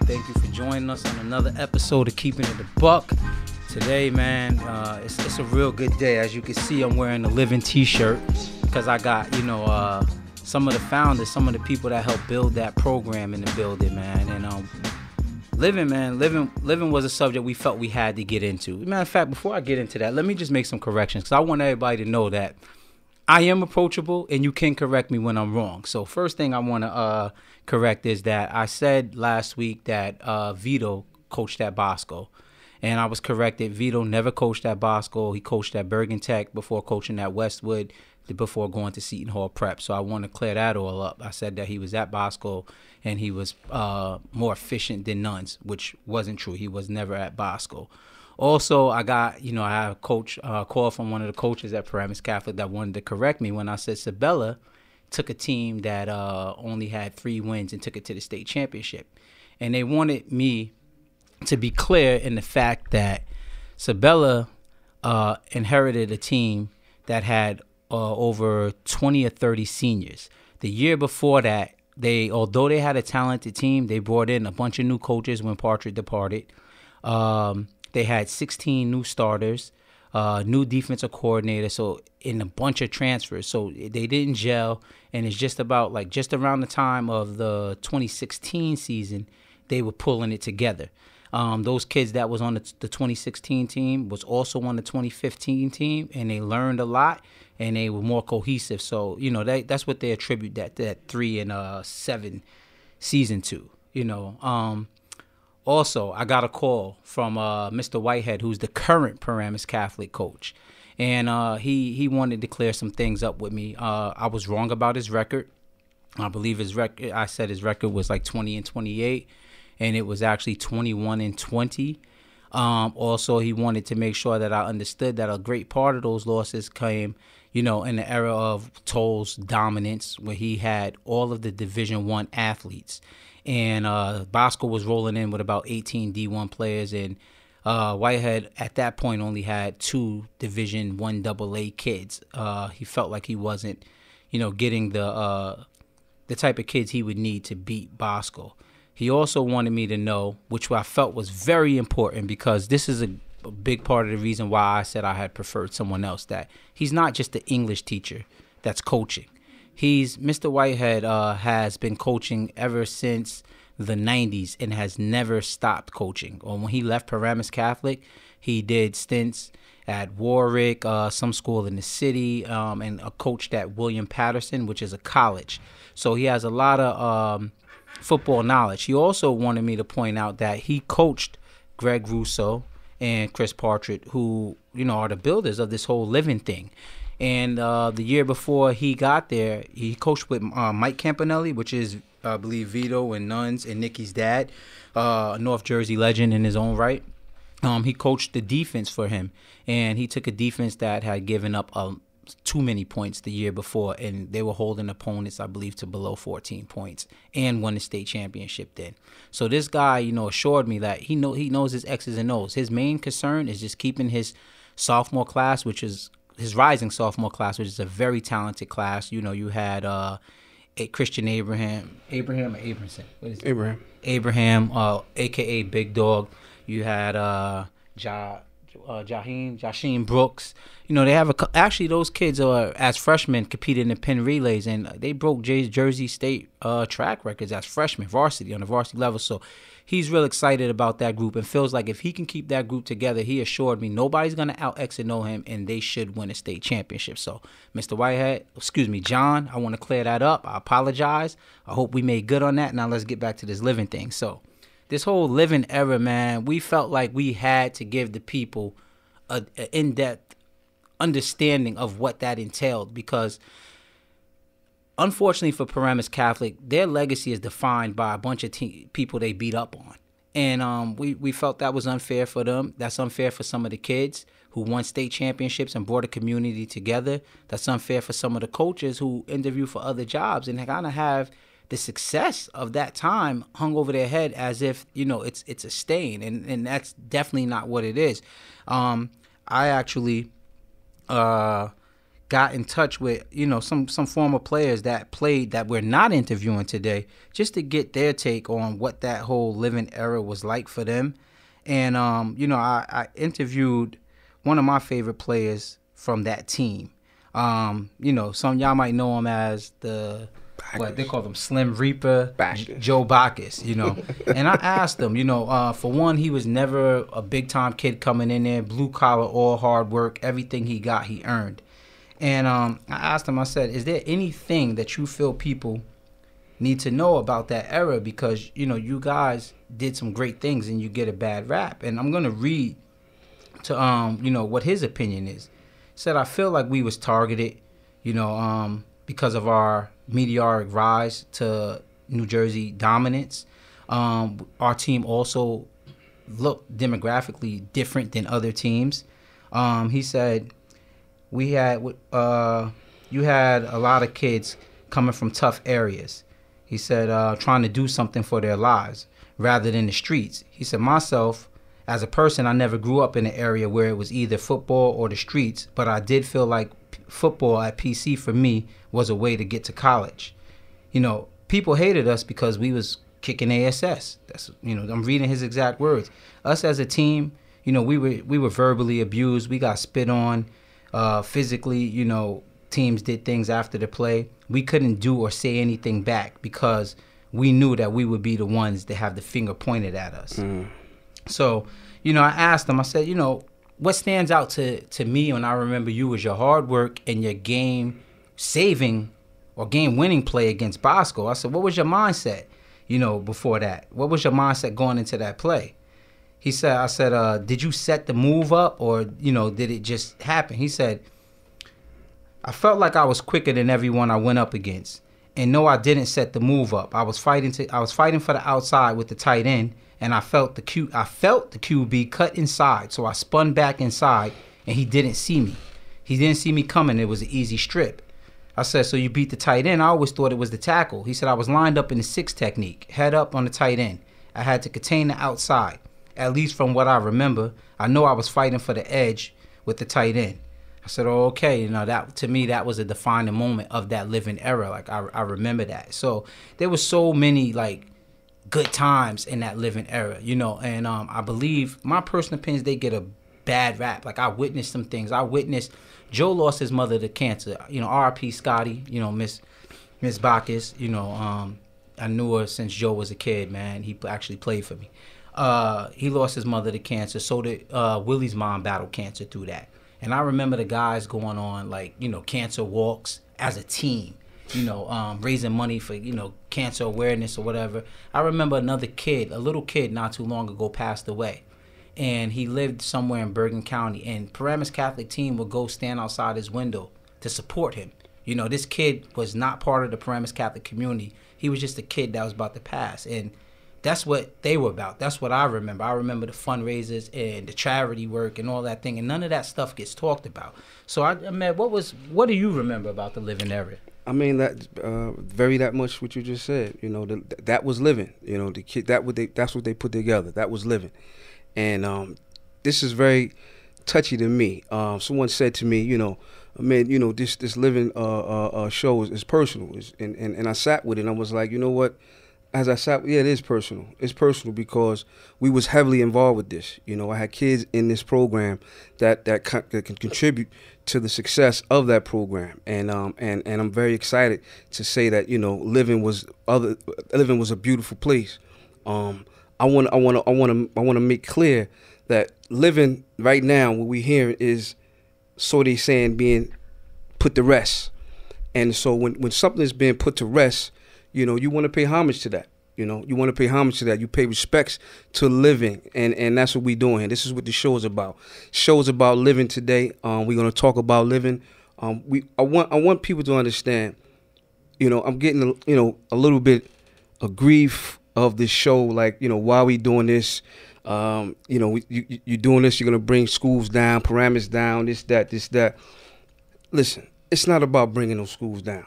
Thank you for joining us on another episode of Keeping It a Buck. Today, man, it's a real good day. As you can see, I'm wearing a Livin t-shirt because I got, some of the founders, some of the people that helped build that program in the building, man. And Livin was a subject we felt we had to get into. Matter of fact, before I get into that, let me just make some corrections because I want everybody to know that I am approachable and you can correct me when I'm wrong. So first thing I want to correct is that I said last week that Vito coached at Bosco. And I was corrected. Vito never coached at Bosco. He coached at Bergen Tech before coaching at Westwood, before going to Seton Hall Prep. So I want to clear that all up. I said that he was at Bosco and he was more efficient than Nuns, which wasn't true. He was never at Bosco. Also, I got, I had a call from one of the coaches at Paramus Catholic that wanted to correct me when I said Sabella took a team that only had 3 wins and took it to the state championship. And they wanted me to be clear in the fact that Sabella inherited a team that had over 20 or 30 seniors. The year before that, although they had a talented team, they brought in a bunch of new coaches when Partridge departed. They had 16 new starters, new defensive coordinator, and a bunch of transfers. So they didn't gel, and it's just about just around the time of the 2016 season, they were pulling it together. Those kids that was on the 2016 team was also on the 2015 team, and they learned a lot, and they were more cohesive. So, that's what they attribute that 3-7 season to, Also, I got a call from Mr. Whitehead, who's the current Paramus Catholic coach, and he wanted to clear some things up with me. I was wrong about his record. I believe his record. I said his record was 20-28, and it was actually 21-20. Also, he wanted to make sure that I understood that a great part of those losses came, in the era of Toll's dominance, where he had all of the Division I athletes. And Bosco was rolling in with about 18 D1 players, and Whitehead at that point only had 2 Division I AA kids. He felt like he wasn't, getting the type of kids he would need to beat Bosco. He also wanted me to know, which I felt was very important, because this is a big part of the reason why I said I had preferred someone else, that he's not just the English teacher that's coaching. Mr. Whitehead has been coaching ever since the 90s and has never stopped coaching. Or when he left Paramus Catholic, he did stints at Warwick, some school in the city, and coached at William Patterson, which is a college. So he has a lot of football knowledge. He also wanted me to point out that he coached Greg Russo and Chris Partridge, who, are the builders of this whole Livin thing. And the year before he got there, he coached with Mike Campanelli, which is, I believe, Vito and Nuns and Nikki's dad, a North Jersey legend in his own right. He coached the defense for him, and he took a defense that had given up too many points the year before, and they were holding opponents, I believe, to below 14 points, and won the state championship then. So this guy, assured me that he knows his X's and O's. His main concern is just keeping his sophomore class, which is his rising sophomore class, which is a very talented class. You had Christian Abraham or Abramson. What is it? Abraham, a.k.a. Big Dog. You had Jaheen Brooks. They have actually those kids are as freshmen competed in the pin relays, and they broke Jersey State track records as freshmen, varsity on the varsity level. So he's real excited about that group and feels like if he can keep that group together, he assured me nobody's gonna out X and O him, and they should win a state championship. So John, I want to clear that up. I apologize. I hope we made good on that. Now let's get back to this Livin thing. So this whole Livin era, man, we felt like we had to give the people an in-depth understanding of what that entailed, because unfortunately for Paramus Catholic, their legacy is defined by a bunch of people they beat up on. And we felt that was unfair for them. That's unfair for some of the kids who won state championships and brought a community together. That's unfair for some of the coaches who interview for other jobs and kind of have the success of that time hung over their head as if, it's a stain. And that's definitely not what it is. I actually got in touch with, some former players that played that we're not interviewing today, just to get their take on what that whole Livin era was like for them. And I interviewed one of my favorite players from that team. Some y'all might know him as what they call them, Slim Reaper, Joe Bacchus, And I asked him, for one, he was never a big time kid coming in there, blue collar, all hard work, everything he got, he earned. And I asked him, I said, is there anything that you feel people need to know about that era? Because, you guys did some great things and you get a bad rap. And I'm going to read to, what his opinion is. He said, I feel like we was targeted, because of our meteoric rise to New Jersey dominance. Our team also looked demographically different than other teams. He said, you had a lot of kids coming from tough areas. He said, trying to do something for their lives rather than the streets. He said, myself, as a person, I never grew up in an area where it was either football or the streets, but I did feel like football at PC for me was a way to get to college. People hated us because we was kicking ASS. That's, I'm reading his exact words. Us as a team, we were verbally abused. We got spit on, physically. Teams did things after the play. We couldn't do or say anything back because we knew that we would be the ones that have the finger pointed at us. So, I asked him, I said, what stands out to me when I remember you was your hard work and your game saving or game winning play against Bosco. I said, what was your mindset, before that? What was your mindset going into that play? He said, I said, did you set the move up or, did it just happen? He said, I felt like I was quicker than everyone I went up against. And no, I didn't set the move up. I was fighting for the outside with the tight end, and I felt the QB cut inside. So I spun back inside, and he didn't see me. He didn't see me coming. It was an easy strip. I said, so you beat the tight end? I always thought it was the tackle. He said, I was lined up in the 6 technique, head up on the tight end. I had to contain the outside. At least from what I remember, I know I was fighting for the edge with the tight end. I said, oh, okay, that to me, that was a defining moment of that Livin era. Like, I remember that. So there was so many, good times in that Livin era, and I believe, my personal opinions, they get a bad rap. Like, I witnessed some things. I witnessed Joe lost his mother to cancer. R.I.P. Scotty, Miss Bacchus, I knew her since Joe was a kid, man. He actually played for me. He lost his mother to cancer. So did Willie's mom battled cancer through that. And I remember the guys going on, cancer walks as a team, raising money for, cancer awareness or whatever. I remember a little kid not too long ago passed away. And he lived somewhere in Bergen County. And Paramus Catholic team would go stand outside his window to support him. This kid was not part of the Paramus Catholic community. He was just a kid that was about to pass. And that's what they were about. That's what I remember. I remember the fundraisers and the charity work and all that thing, and none of that stuff gets talked about. So, what do you remember about the Livin era? I mean, that much what you just said. That was living. The kid that's what they put together. That was living, and this is very touchy to me. Someone said to me, man, this Livin show is personal, and I sat with it. And I was like, you know what? As I sat, it is personal. It's personal because we was heavily involved with this. I had kids in this program that can contribute to the success of that program, and I'm very excited to say that Livin was a beautiful place. I want to make clear that Livin right now, what we hear is sort of saying being put to rest, and so when something is being put to rest, you want to pay homage to that. You want to pay homage to that. You pay respects to living, and that's what we're doing here. This is what the show is about. Show is about living today. We're going to talk about living. I want people to understand. I'm getting a little bit of grief of this show. Why we doing this? You're doing this. You're going to bring schools down, Paramus down. This that. Listen, it's not about bringing those schools down.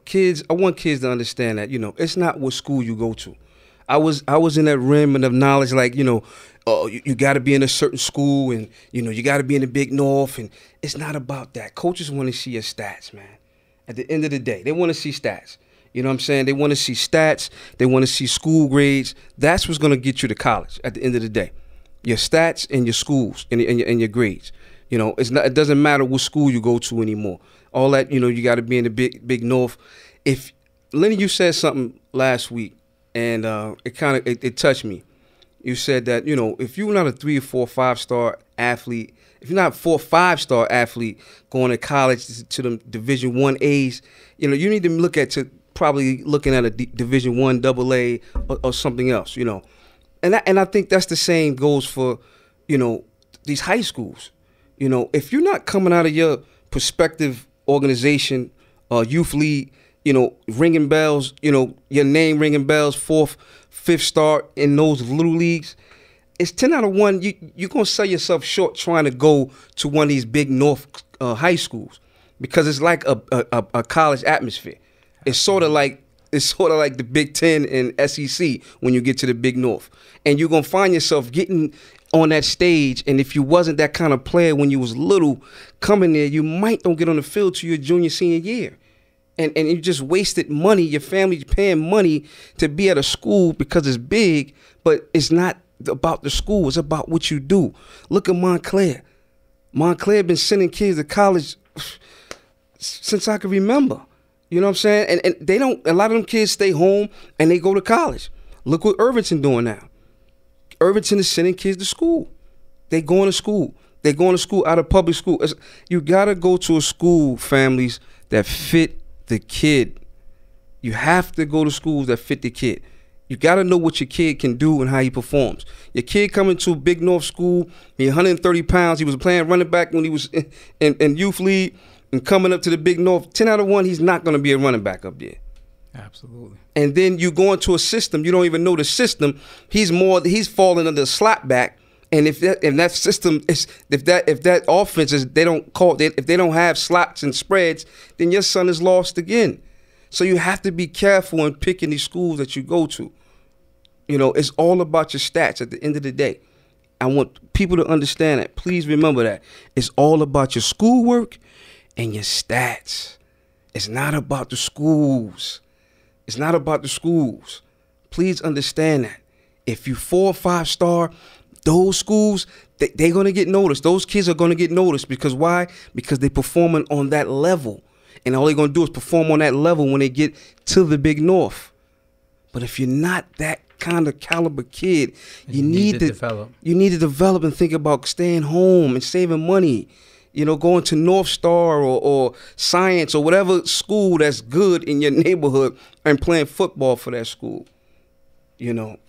Kids, I want kids to understand that, it's not what school you go to. I was in that rim of knowledge, like, you got to be in a certain school, and you got to be in the Big North, and it's not about that. Coaches want to see your stats, man. At the end of the day, they want to see stats. You know what I'm saying? They want to see stats. They want to see school grades. That's what's going to get you to college at the end of the day. Your stats and your schools and your grades. It doesn't matter what school you go to anymore. All that, you got to be in the big North. If Lenny, you said something last week, and it touched me. You said that, if you're not a 3 or 4 or 5-star athlete, if you're not a 4 or 5-star athlete going to college to the Division I A's, you need to look at probably looking at a Division I AA or something else, And I think that's the same goes for, these high schools. If you're not coming out of your prospective organization, youth league, ringing bells, your name ringing bells, 4th, 5th star in those little leagues, it's 10 out of 1. You're going to sell yourself short trying to go to one of these big North high schools, because it's like a college atmosphere. It's sort of like the Big Ten and SEC when you get to the Big North. And you're going to find yourself getting on that stage, and if you wasn't that kind of player when you was little, coming there, you might don't get on the field till your junior, senior year. And you just wasted money. Your family's paying money to be at a school because it's big, but it's not about the school. It's about what you do. Look at Montclair. Montclair been sending kids to college since I can remember. You know what I'm saying? And they don't. A lot of them kids stay home and they go to college. Look what Irvington doing now. Irvington is sending kids to school. They going to school. They going to school out of public school. You gotta go to a school, families, that fit the kid. You have to go to schools that fit the kid. You got to know what your kid can do and how he performs. Your kid coming to a Big North school, he's 130 pounds. He was playing running back when he was in youth league, and coming up to the Big North, 10 out of 1, he's not going to be a running back up there. Absolutely. And then you go into a system, you don't even know the system. He's falling under a slot back. And if that system is, if that offense is, if they don't have slots and spreads, then your son is lost again. So you have to be careful in picking these schools that you go to. It's all about your stats at the end of the day. I want people to understand that. Please remember that. It's all about your schoolwork and your stats. It's not about the schools. It's not about the schools. Please understand that. If you 4 or 5 star, those schools, they're going to get noticed. Those kids are going to get noticed. Because why? Because they're performing on that level. And all they're going to do is perform on that level when they get to the Big North. But if you're not that kind of caliber kid, you need to develop. You need to develop and think about staying home and saving money. Going to North Star or Science or whatever school that's good in your neighborhood and playing football for that school.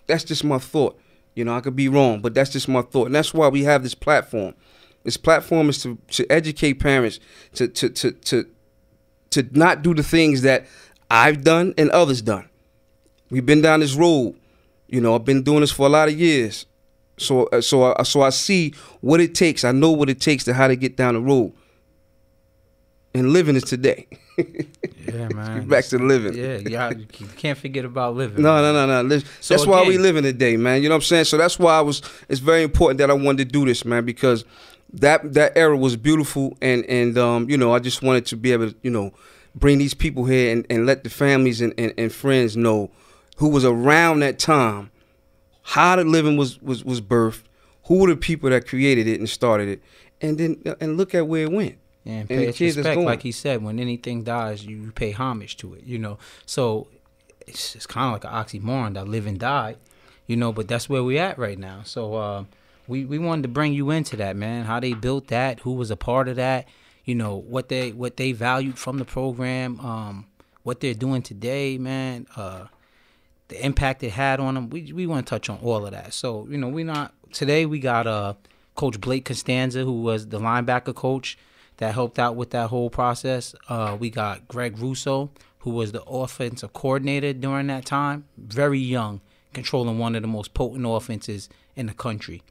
That's just my thought. I could be wrong, but that's just my thought. And that's why we have this platform. This platform is to educate parents to not do the things that I've done and others done. We've been down this road. I've been doing this for a lot of years. So I see what it takes. I know what it takes to how to get down the road. And living is today. Yeah, man. Get back to living. Yeah, you can't forget about living. No. So that's why we living today, man. You know what I'm saying? So that's why it's very important that I wanted to do this, man, because that era was beautiful, and I just wanted to be able to, bring these people here and let the families and friends know who was around that time, how the living was birthed, who were the people that created it and started it, and look at where it went. Yeah, and pay its respect, like he said, when anything dies, you pay homage to it, So it's kind of like an oxymoron that live and die, but that's where we're at right now. So we wanted to bring you into that, man, how they built that, who was a part of that, what they valued from the program, what they're doing today, man, the impact it had on them. We want to touch on all of that. So, today we got Coach Blake Costanza, who was the linebacker coach that helped out with that whole process. We got Greg Russo, who was the offensive coordinator during that time, very young, controlling one of the most potent offenses in the country.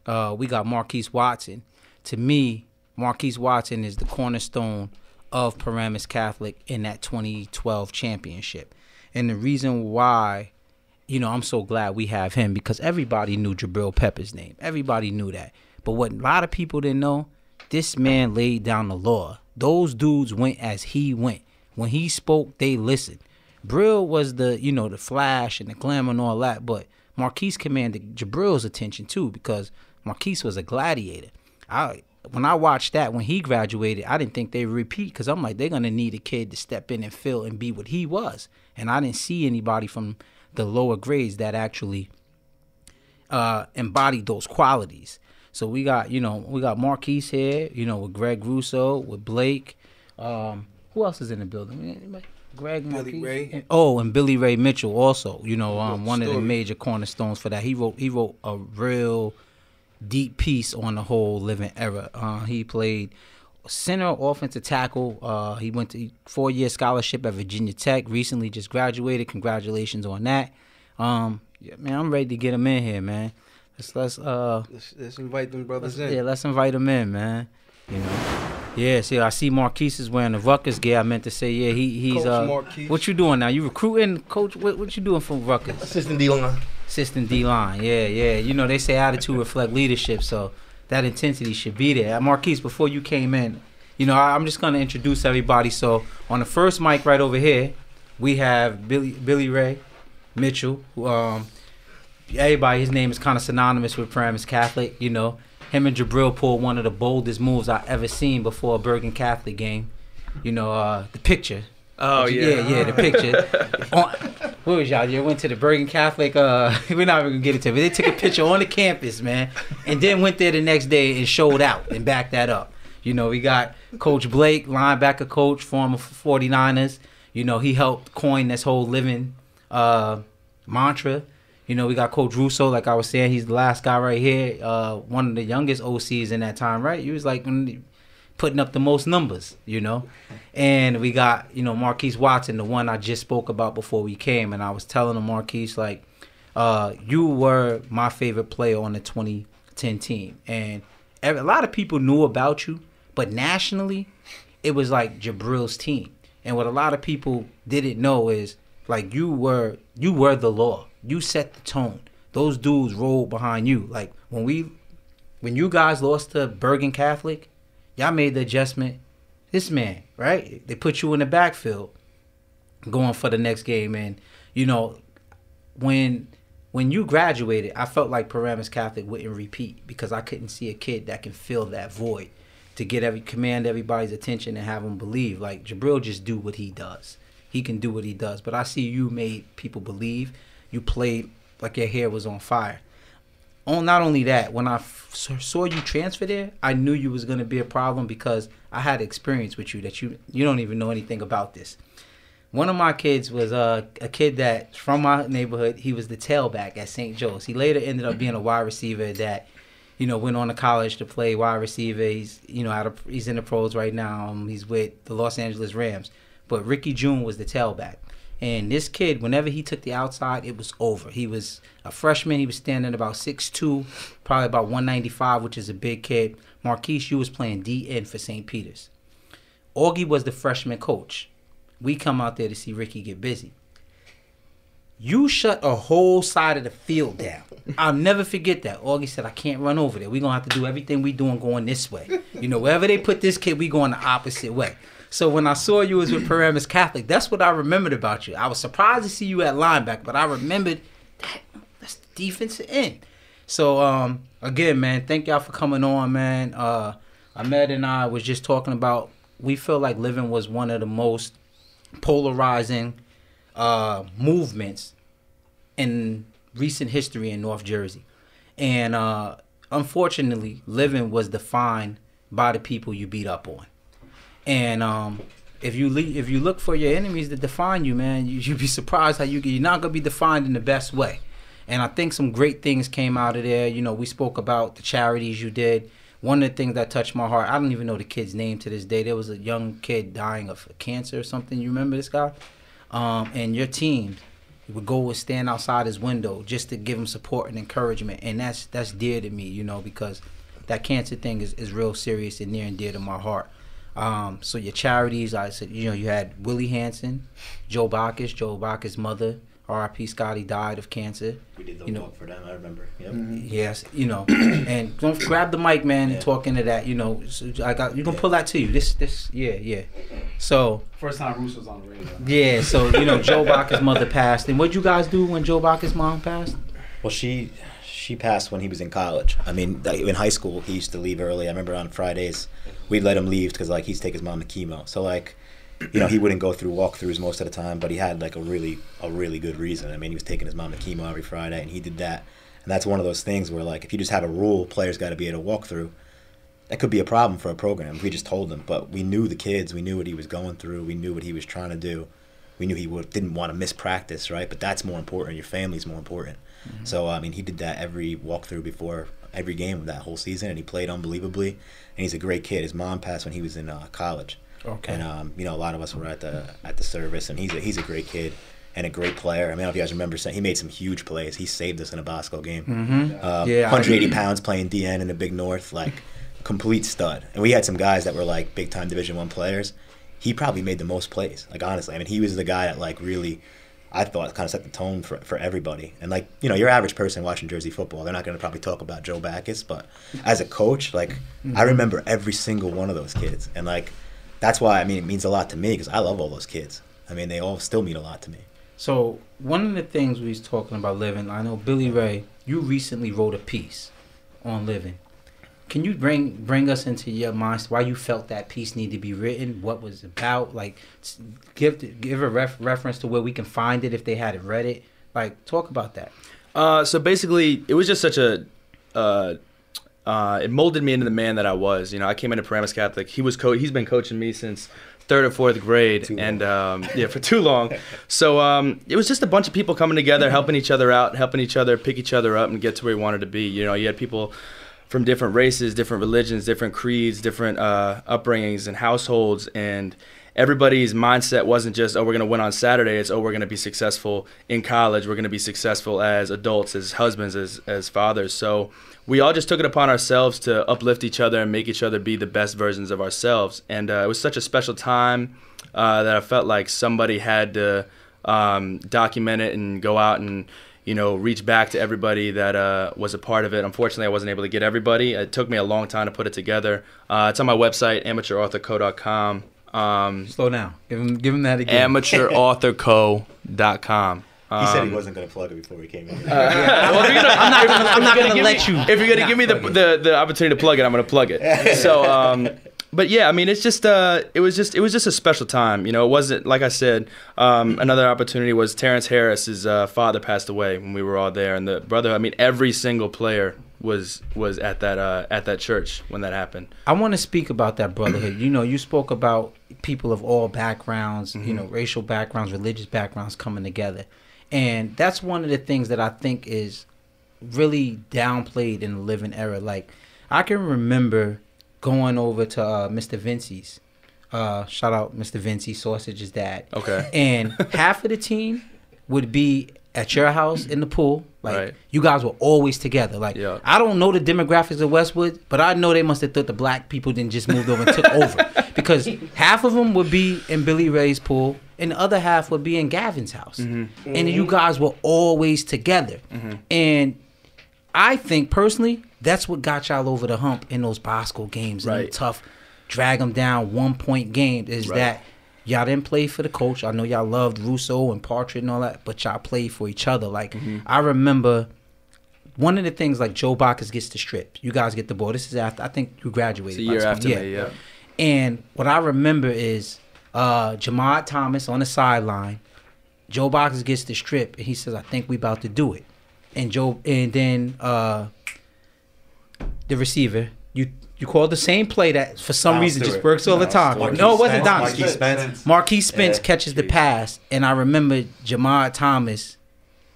We got Marquise Watson. To me, Marquise Watson is the cornerstone of Paramus Catholic in that 2012 championship. And the reason why, I'm so glad we have him because everybody knew Jabril Pepper's name. Everybody knew that. But what a lot of people didn't know, this man laid down the law. Those dudes went as he went. When he spoke, they listened. Brill was the flash and the glamour and all that, but Marquise commanded Jabril's attention too because Marquise was a gladiator. When I watched that when he graduated, I didn't think they would repeat because I'm like, they're going to need a kid to step in and fill and be what he was. And I didn't see anybody from the lower grades that actually embodied those qualities. So we got Marquise here, with Greg Russo, with Blake. Who else is in the building? Greg, Marquise, Billy Ray. And Billy Ray Mitchell also. One of the major cornerstones for that. He wrote a real deep piece on the whole Livin era. He played center, offensive tackle. He went to 4-year scholarship at Virginia Tech. Recently just graduated. Congratulations on that. Yeah, man, I'm ready to get him in here, man. Let's invite them brothers in. Yeah, let's invite them in, man. Yeah, see, I see Marquise is wearing the Rutgers gear. I meant to say, yeah, he's Coach Marquise. What you doing now? You recruiting, Coach? What you doing for Rutgers? Assistant D-line. Assistant D-line, yeah. They say attitude reflect leadership, so that intensity should be there. Marquise, before you came in, I'm just gonna introduce everybody. So on the first mic right over here, we have Billy Ray Mitchell, who, everybody, his name is kind of synonymous with Paramus Catholic. Him and Jabril pulled one of the boldest moves I ever seen before a Bergen Catholic game. The picture. Oh, yeah, the picture. Where was y'all? You went to the Bergen Catholic. We're not even gonna get into it. But they took a picture on the campus, man, and then went there the next day and showed out and backed that up. We got Coach Blake, linebacker coach, former 49ers. He helped coin this whole Livin mantra. We got Coach Russo, like I was saying, he's the last guy right here, one of the youngest OCs in that time, right? He was like putting up the most numbers, And we got, Marquise Watson, the one I just spoke about before we came, and I was telling him, Marquise, like, you were my favorite player on the 2010 team. And a lot of people knew about you, but nationally, it was like Jabril's team. And what a lot of people didn't know is, like, you were the law. You set the tone. Those dudes rolled behind you. Like when you guys lost to Bergen Catholic, y'all made the adjustment. This man, right? They put you in the backfield going for the next game. And, when you graduated, I felt like Paramus Catholic wouldn't repeat because I couldn't see a kid that can fill that void to command everybody's attention and have them believe. Like Jabril just do what he does. He can do what he does. But I see you made people believe. You played like your hair was on fire. Not only that, when I saw you transfer there, I knew you was going to be a problem because I had experience with you that you don't even know anything about this. One of my kids was a kid that's from my neighborhood. He was the tailback at St. Joe's. He later ended up being a wide receiver that, went on to college to play wide receiver. He's, he's in the pros right now. He's with the Los Angeles Rams. But Ricky June was the tailback. And this kid, whenever he took the outside, it was over. He was a freshman. He was standing about 6'2", probably about 195, which is a big kid. Marquise, you was playing DN for St. Peter's. Augie was the freshman coach. We come out there to see Ricky get busy. You shut a whole side of the field down. I'll never forget that. Augie said, I can't run over there. We're going to have to do everything we doing going this way. Wherever they put this kid, we going the opposite way. So when I saw you was with Paramus Catholic, that's what I remembered about you. I was surprised to see you at linebacker, but I remembered that's the defensive end. So again, man, thank y'all for coming on, man. Ahmed and I was just talking about, we feel like Livin was one of the most polarizing movements in recent history in North Jersey. And unfortunately, Livin was defined by the people you beat up on. And if you look for your enemies to define you, man, you'd be surprised how you're not gonna be defined in the best way. And I think some great things came out of there. We spoke about the charities you did. One of the things that touched my heart, I don't even know the kid's name to this day. There was a young kid dying of cancer or something. You remember this guy? And your team would go and stand outside his window just to give him support and encouragement. And that's dear to me, because that cancer thing is real serious and near and dear to my heart. So your charities, I said, you had Willie Hansen, Joe Bacchus' mother, R.I.P. Scotty died of cancer. We did the walk for them, I remember. Yep. Yes, and don't grab the mic, man, and talk into that. So you can pull that to you. Yeah. So first time Russo's on the radio. Yeah, so Joe Baca's mother passed, and what'd you guys do when Joe Baca's mom passed? Well, she passed when he was in college. I mean, in high school, he used to leave early. I remember on Fridays, we'd let him leave because he'd take his mom to chemo. So he wouldn't go through walkthroughs most of the time, but he had a really good reason. I mean, he was taking his mom to chemo every Friday, and he did that. And that's one of those things where if you just have a rule, players got to be able to walk through. That could be a problem for a program if we just told them. But we knew the kids, we knew what he was going through, we knew what he was trying to do. We knew he didn't want to miss practice, right? But that's more important. Your family's more important. Mm-hmm. So I mean, he did that every walkthrough before every game of that whole season, and he played unbelievably. And he's a great kid. His mom passed when he was in college. Okay. And a lot of us were at the service, and he's a great kid and a great player. I mean, I don't know if you guys remember, he made some huge plays. He saved us in a Bosco game. Mm-hmm. 180 pounds playing DN in the Big North, complete stud. And we had some guys that were big time Division I players. He probably made the most plays. Honestly, I mean, he was the guy that really, I thought, kind of set the tone for everybody. And your average person watching Jersey football, they're not going to probably talk about Joe Backus, but as a coach, I remember every single one of those kids, and that's why, I mean, it means a lot to me because I love all those kids. I mean, they all still mean a lot to me. So one of the things we was talking about Livin, I know Billy Ray, you recently wrote a piece on Livin. Can you bring us into your mind why you felt that piece needed to be written? What was it about? Give a reference to where we can find it if they hadn't read it. Talk about that. So basically, it was just such a. It molded me into the man that I was. I came into Paramus Catholic. He's been coaching me since 3rd or 4th grade, for too long. So it was just a bunch of people coming together, helping each other out, helping each other pick each other up and get to where we wanted to be. You had people from different races, different religions, different creeds, different upbringings and households, and everybody's mindset wasn't just, we're going to win on Saturday. It's, we're going to be successful in college. We're going to be successful as adults, as husbands, as fathers. So we all just took it upon ourselves to uplift each other and make each other be the best versions of ourselves. And it was such a special time that I felt like somebody had to document it and go out and reach back to everybody that was a part of it. Unfortunately, I wasn't able to get everybody. It took me a long time to put it together. It's on my website, amateurauthorco.com. Slow down. Give him that again. amateurauthorco.com. He said he wasn't going to plug it before he came in. I'm not going to let you. If you're going to give me the opportunity to plug it, I'm going to plug it. So, but yeah, I mean, it's just it was just a special time. It wasn't, like I said, another opportunity was Terrence Harris's father passed away when we were all there, and the brother. I mean, every single player was at that church when that happened. I want to speak about that brotherhood. You spoke about people of all backgrounds, racial backgrounds, religious backgrounds coming together. And that's one of the things that I think is really downplayed in the Livin era. I can remember going over to Mr. Vincey's. Shout out Mr. Vincey, Sausage's dad. Okay. And half of the team would be at your house in the pool. Right. You guys were always together. Yeah. I don't know the demographics of Westwood, but I know they must have thought the black people didn't just moved over and took over. Because half of them would be in Billy Ray's pool, and the other half would be in Gavin's house. Mm-hmm. And you guys were always together. Mm-hmm. And I think, personally, that's what got y'all over the hump in those Bosco games. Right. And the tough, drag them down, 1-point games, is that y'all didn't play for the coach. I know y'all loved Russo and Partridge and all that, but y'all played for each other. I remember one of the things, Joe Backus gets the strip. You guys get the ball. This is after, I think you graduated. It's a year after me, yeah. And what I remember is Jamad Thomas on the sideline. Joe Backus gets the strip, and he says, I think we about to do it. And then the receiver, you call the same play that for some reason just works all the time. No, it wasn't Don. Marquise Spence catches the pass, and I remember Jamad Thomas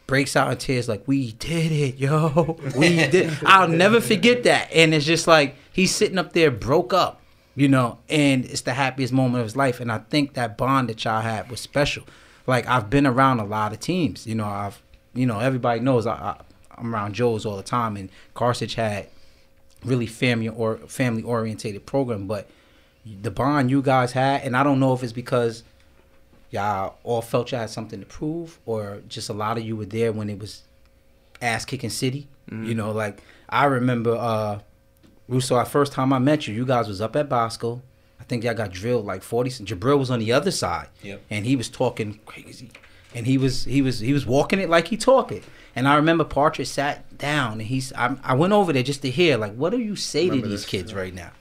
breaks out in tears we did it, yo. We did. I'll never forget that. And it's just he's sitting up there broke up, and it's the happiest moment of his life. And I think that bond that y'all had was special. I've been around a lot of teams. Everybody knows I'm around Joe's all the time, and Carthage had really family orientated program, but the bond you guys had, and I don't know if it's because y'all all felt y'all had something to prove, or just a lot of you were there when it was ass kicking city? You know, like I remember Russo, our first time I met you guys was up at Bosco. I think y'all got drilled like 40. Jabril was on the other side, and he was talking crazy, and he was walking it like he talk it. And I remember Partridge sat down, and I went over there just to hear, like, what do you say to these kids right now?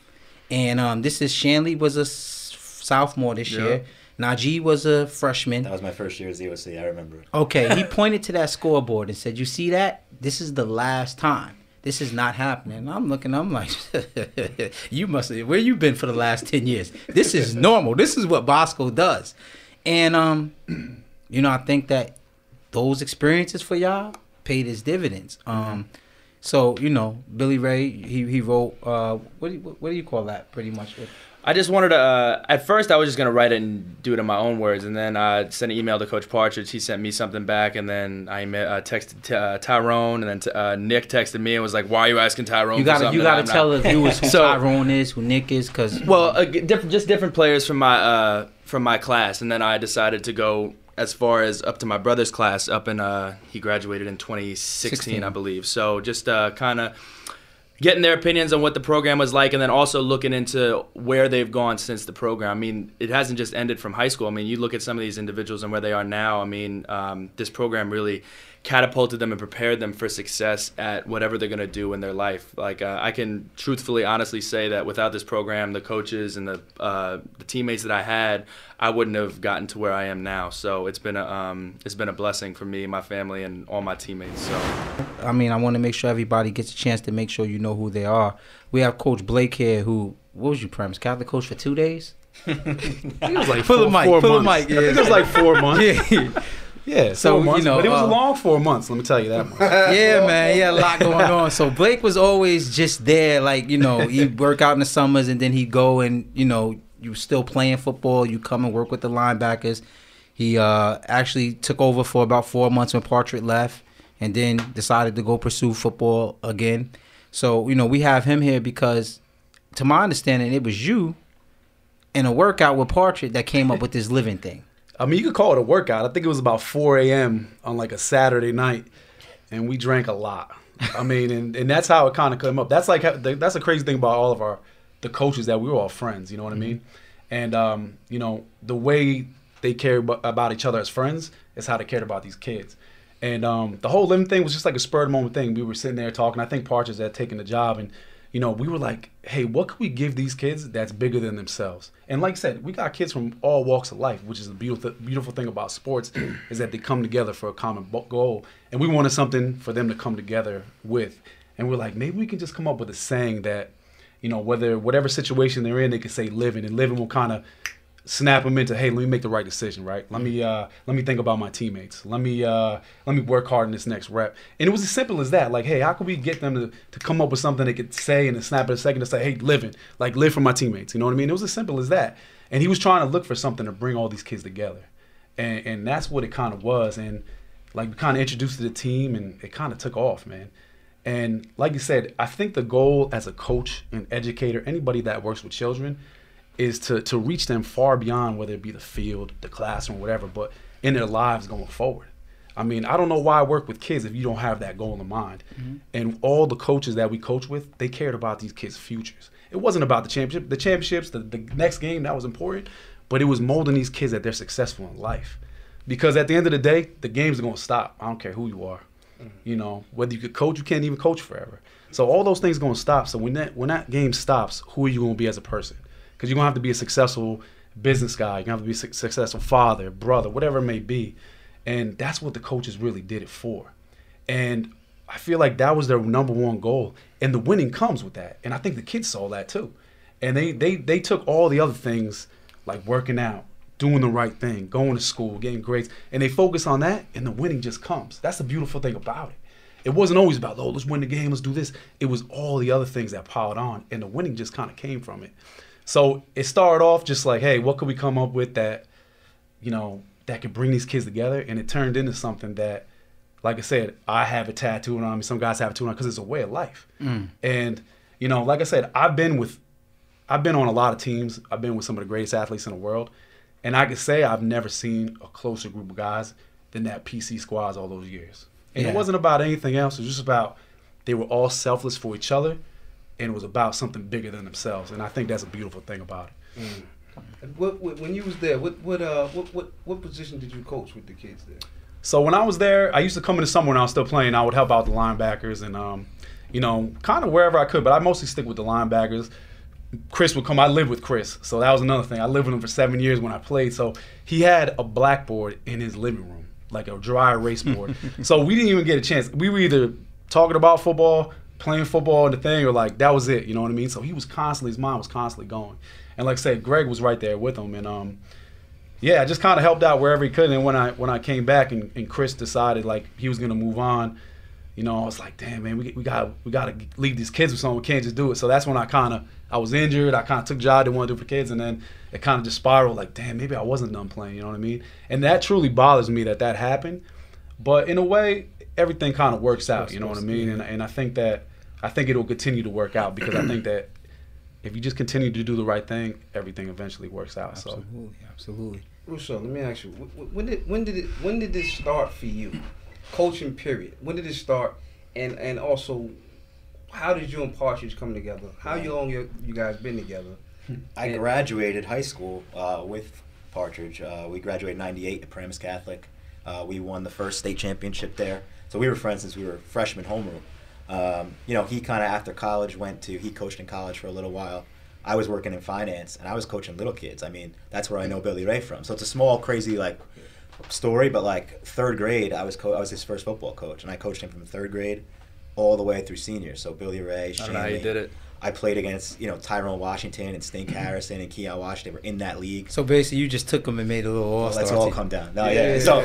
And this is Shanley was a sophomore this year. Najee was a freshman. That was my first year as EOC. I remember it. Okay, he pointed to that scoreboard and said, "You see that? This is the last time. This is not happening." And I'm looking, I'm like, you must have, where you been for the last 10 years? This is normal. This is what Bosco does. And, you know, I think that those experiences for y'all paid his dividends. So, you know, Billy Ray, he wrote, what do you call that pretty much? I just wanted to, at first I was just going to write it and do it in my own words, and then I sent an email to Coach Partridge. He sent me something back, and then I texted Tyrone, and then Nick texted me and was like, "Why are you asking Tyrone You gotta tell the viewers who Tyrone is, who Nick is, because... Well, different players from my class, and then I decided to go as far as up to my brother's class up in, he graduated in 2016, I believe. So just kind of getting their opinions on what the program was like, and then also looking into where they've gone since the program. I mean, it hasn't just ended from high school. I mean, you look at some of these individuals and where they are now. I mean, this program really catapulted them and prepared them for success at whatever they're going to do in their life. Like, I can truthfully, honestly say that without this program, the coaches and the teammates that I had, I wouldn't have gotten to where I am now. So it's been a blessing for me, my family, and all my teammates. So, I mean, I want to make sure everybody gets a chance to make sure you know who they are. We have Coach Blake here, who, what was you, Paramus Catholic coach for 2 days? I think it was like Full of mic. I think it was like 4 months. Yeah, so 4 months, you know, but it was a long 4 months. Let me tell you that much. Yeah, man, he had a lot going on. So Blake was always just there, like, you know, he'd work out in the summers, and then he'd go and, you know, you were still playing football. You come and work with the linebackers. He actually took over for about 4 months when Partridge left, and then decided to go pursue football again. So, you know, we have him here because, to my understanding, it was you in a workout with Partridge that came up with this living thing. I mean, you could call it a workout. I think it was about 4 a.m. on like a Saturday night, and we drank a lot. I mean, and that's how it kind of came up. That's like that's a crazy thing about all of the coaches, that we were all friends. You know what I mean? And you know, the way they care about each other as friends is how they cared about these kids. And the whole living thing was just like a spur of the moment thing. We were sitting there talking. I think Partridge had taken the job, and you know, we were like, hey, what can we give these kids that's bigger than themselves? And like I said, we got kids from all walks of life, which is the beautiful thing about sports is that they come together for a common goal. And we wanted something for them to come together with. And we're like, maybe we can just come up with a saying that, you know, whatever situation they're in, they can say living, and living will kind of snap them into, hey, let me make the right decision, right? Let me think about my teammates. Let me work hard in this next rep. And it was as simple as that. Like, hey, how can we get them to come up with something they could say in a snap of a second to say, hey, live for my teammates. You know what I mean? It was as simple as that. And he was trying to look for something to bring all these kids together. And that's what it kind of was. And like, we kind of introduced to the team, and it kind of took off, man. And like you said, I think the goal as a coach and educator, anybody that works with children, is to reach them far beyond whether it be the field, the classroom, whatever, but in their lives going forward. I mean, I don't know why I work with kids if you don't have that goal in mind. And all the coaches that we coach with, they cared about these kids' futures. It wasn't about the championship. The championships, the next game, that was important, but it was molding these kids that they're successful in life. Because at the end of the day, the games are going to stop. I don't care who you are. You know, whether you could coach, you can't even coach forever. So all those things are going to stop. So when that game stops, who are you going to be as a person? Because you're going to have to be a successful business guy. You're going to have to be a successful father, brother, whatever it may be. And that's what the coaches really did it for. And I feel like that was their number one goal. And the winning comes with that. And I think the kids saw that too. And they took all the other things, like working out, doing the right thing, going to school, getting grades, and they focus on that, and the winning just comes. That's the beautiful thing about it. It wasn't always about, oh, let's win the game, let's do this. It was all the other things that piled on, and the winning just kind of came from it. So it started off just like, hey, what could we come up with that, you know, that could bring these kids together? And it turned into something that, like I said, I have a tattoo on me. Some guys have a tattoo on because it's a way of life. And, you know, like I said, I've been on a lot of teams. I've been with some of the greatest athletes in the world. And I could say I've never seen a closer group of guys than that PC squads all those years. And it wasn't about anything else. It was just about they were all selfless for each other, and it was about something bigger than themselves. And I think that's a beautiful thing about it. When you was there, what position did you coach with the kids there? So when I was there, I used to come in the summer when I was still playing. I would help out the linebackers and, you know, kind of wherever I could. But I mostly stick with the linebackers. Chris would come. I lived with Chris, so that was another thing. I lived with him for 7 years when I played. So he had a blackboard in his living room, like a dry erase board. So we didn't even get a chance. We were either talking about football, playing football, and the thing, or like that was it. You know what I mean? So he was constantly, his mind was constantly going. And like I said, Greg was right there with him, and yeah, I just kind of helped out wherever he could. And when I came back and Chris decided like he was gonna move on, you know, I was like, damn man, we gotta leave these kids with something. We can't just do it. So that's when I was injured. I kind of took a job I didn't want to do for kids, and then it kind of just spiraled. Like, damn, maybe I wasn't done playing. You know what I mean? And that truly bothers me that happened. But in a way, everything kind of works out. You know what I mean? And I think it'll continue to work out because I think that if you just continue to do the right thing, everything eventually works out. Absolutely. Russo, let me ask you, when did this start for you? Coaching period. When did it start? And also, how did you and Partridge come together? How long you guys been together? I graduated high school with Partridge. We graduated in '98 at Paramus Catholic. We won the first state championship there. So we were friends since we were freshmen homeroom. You know, he kind of after college he coached in college for a little while. I was working in finance and I was coaching little kids. I mean, that's where I know Billy Ray from. So it's a small, crazy like story, but like third grade, I was his first football coach, and I coached him from third grade all the way through seniors. So Billy Ray, I don't know how you did it. I played against, you know, Tyrone Washington and Stink Harrison and Keon Washington. They were in that league. So basically, you just took them and made a little all-star Let's all team. come down. No, So,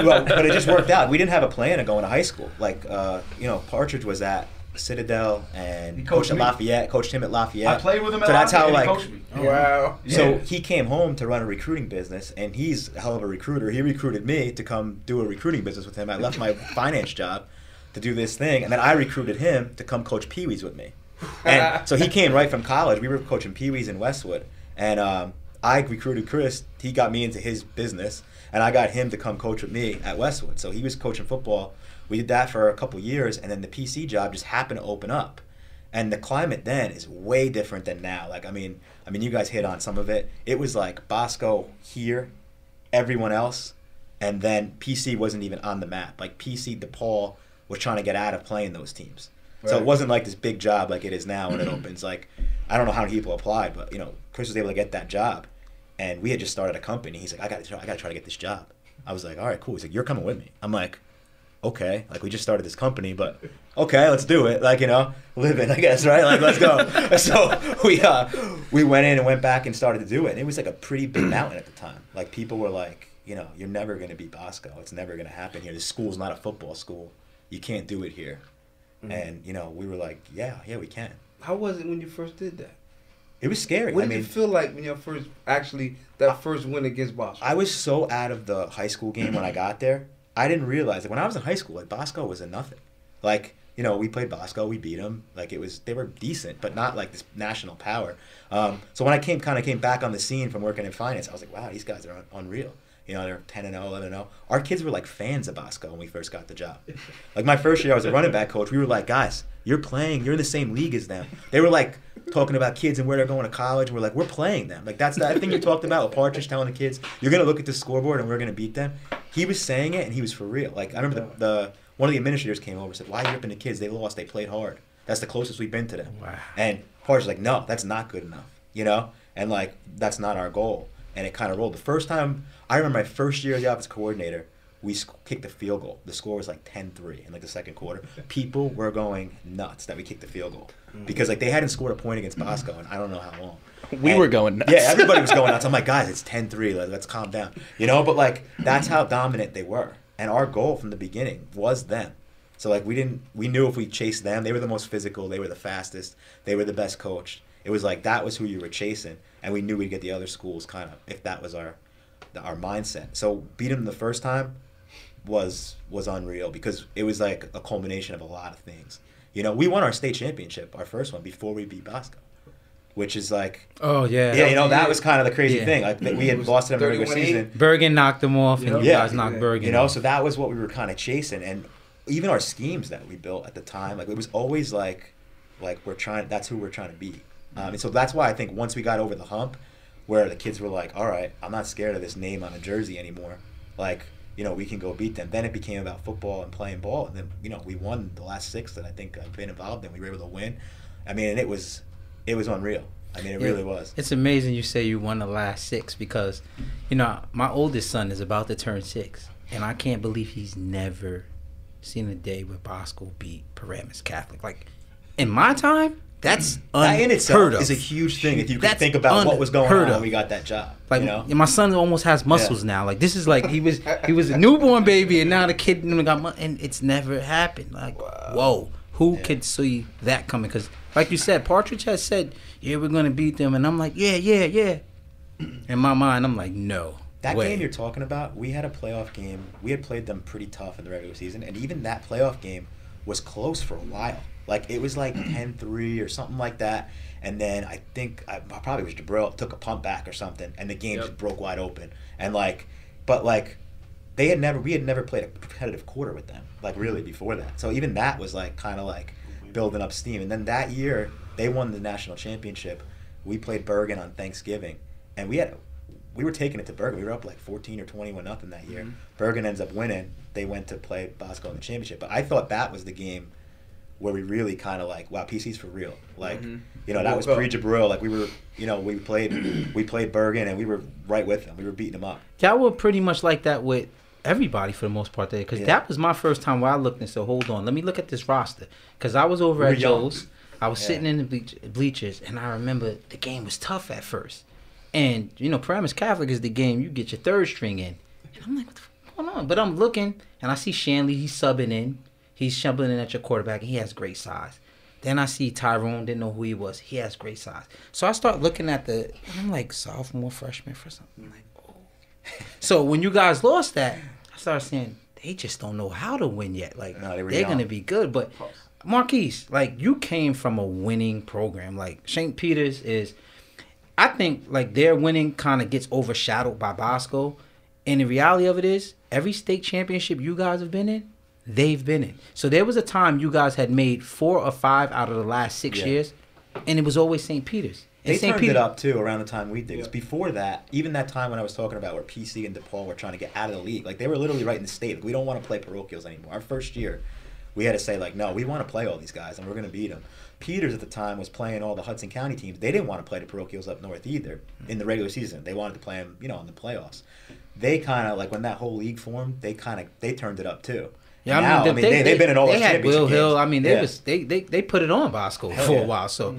well, but it just worked out. We didn't have a plan of going to high school. Like, you know, Partridge was at Citadel and coached at Lafayette. Coached him at Lafayette. I played with him at Lafayette. So that's how, Lafayette. like, He coached me. Wow. So he came home to run a recruiting business, and he's a hell of a recruiter. He recruited me to come do a recruiting business with him. I left my finance job to do this thing, and then I recruited him to come coach Pee-wees with me. And so he came right from college. We were coaching Pee-wees in Westwood, and I recruited Chris. He got me into his business, and I got him to come coach with me at Westwood. So he was coaching football. We did that for a couple years, and then the PC job just happened to open up. And the climate then is way different than now. Like, I mean, you guys hit on some of it. It was like Bosco here, everyone else, and then PC wasn't even on the map. Like PC DePaul was trying to get out of playing those teams. Right. So it wasn't like this big job like it is now when it opens. Like, I don't know how many people applied, but you know, Chris was able to get that job, and we had just started a company. He's like, I got to try to get this job. I was like, all right, cool. He's like, you're coming with me. I'm like, okay, like we just started this company, but okay, let's do it. Like, you know, living, I guess, right? Like, let's go. So we went in and went back and started to do it. And it was like a pretty big mountain at the time. Like, people were like, you know, you're never going to be Bosco. It's never going to happen here. This school's not a football school. You can't do it here. Mm-hmm. And, you know, we were like, yeah, we can. How was it when you first did that? It was scary. What did you feel like when you first win against Bosco? I was so out of the high school game when I got there. I didn't realize that when I was in high school, like, Bosco was a nothing. Like, you know, we played Bosco, we beat them. Like, they were decent, but not like this national power. So when I came back on the scene from working in finance, I was like, wow, these guys are unreal. You know, they're 10-0, 11-0. Our kids were like fans of Bosco when we first got the job. Like, my first year, I was a running back coach. We were like, guys, you're in the same league as them. They were like talking about kids and where they're going to college. We're like, we're playing them. Like, that's that thing you talked about with Partridge telling the kids, you're going to look at the scoreboard and we're going to beat them. He was saying it, and he was for real. Like, I remember one of the administrators came over and said, why are you ripping the kids? They lost. They played hard. That's the closest we've been to them. Wow. And Partridge was like, no, that's not good enough, you know? And, like, that's not our goal. And it kind of rolled. The first time, I remember my first year as the offensive coordinator, we kicked a field goal. The score was like 10-3 in like the second quarter. People were going nuts that we kicked the field goal. Because like they hadn't scored a point against Bosco in I don't know how long. We were going nuts. Yeah, everybody was going nuts. I'm like, guys, it's 10-3. Let's calm down. You know, but like that's how dominant they were. And our goal from the beginning was them. So like we knew if we chased them, they were the most physical, they were the fastest, they were the best coached. It was like that was who you were chasing, and we knew we'd get the other schools kind of if that was our mindset. So beat them the first time was unreal because it was like a culmination of a lot of things. You know, we won our state championship, our first one, before we beat Bosco. which is like, Oh yeah. yeah, that was kind of the crazy Yeah. thing. Like we had lost it in the regular 31-8. season. Bergen knocked them off, and you Yeah. guys knocked Bergen. You know, off. so that was what we were kind of chasing, and even our schemes that we built at the time, like it was always like that's who we're trying to be. And so that's why I think once we got over the hump, where the kids were like, all right, I'm not scared of this name on a jersey anymore. Like, we can go beat them. Then it became about football and playing ball, and then we won the last 6 that I think I've been involved in. We were able to win. I mean, and it was unreal. I mean, it really was. It's amazing you say you won the last 6 because, my oldest son is about to turn 6, and I can't believe he's never seen a day where Bosco beat Paramus Catholic. Like, in my time, that's that in itself unheard of. is a huge thing if you can That's think about what was going unheard on of. when we got that job. Like, my son almost has muscles now. Like, this is like he was a newborn baby, and now the kid got and it's never happened. Like, whoa, who could see that coming? Because, like you said, Partridge has said, "Yeah, we're gonna beat them," and I'm like, "Yeah." In my mind, I'm like, "No." That way. game you're talking about, we had a playoff game. We had played them pretty tough in the regular season, and even that playoff game was close for a while. Like, it was like 10-3 or something like that. And then I think, probably was Jabril, took a punt back or something, and the game just broke wide open. And we had never played a competitive quarter with them, like really before that. So even that was like kind of like building up steam. And then that year, they won the national championship. We played Bergen on Thanksgiving, and we were taking it to Bergen. We were up like 14 or 21-0 that year. Bergen ends up winning. They went to play Bosco in the championship. But I thought that was the game where we really kind of like, wow, PC's for real. Like, that was pre-Jabril. Like, we were, we played Bergen, and we were right with them. We were beating them up. Y'all were pretty much like that with everybody for the most part there, because that was my first time where I looked and said, hold on, let me look at this roster. Because I was over at Joe's. I was sitting in the bleachers, and I remember the game was tough at first. And, Paramus Catholic is the game you get your third string in. And I'm like, what the fuck going on? But I'm looking, and I see Shanley, he's subbing in. He's jumping in at your quarterback, and he has great size. Then I see Tyrone, didn't know who he was. He has great size. So I start looking at I'm like, sophomore, freshman for something. I'm like, oh. So when you guys lost that, I started saying, they just don't know how to win yet. Like, they're going to be good. But, Marquise, like, you came from a winning program. Like, St. Peter's is, I think, like, their winning kind of gets overshadowed by Bosco. And the reality of it is, every state championship you guys have been in, they've been in. So there was a time you guys had made 4 or 5 out of the last 6 years, and it was always St. Peter's. They turned it up, too, around the time we did. Because before that, even that time when I was talking about where PC and DePaul were trying to get out of the league, like, they were literally right in the state. Like, we don't want to play parochials anymore. Our first year, we had to say, like, no, we want to play all these guys, and we're going to beat them. Peters at the time was playing all the Hudson County teams. They didn't want to play the parochials up north either in the regular season. They wanted to play them, in the playoffs. They kind of, like, when that whole league formed, they turned it up, too. Yeah, they've been in all those championship games. They had Will Hill. I mean, they put it on Bosco for a while. So,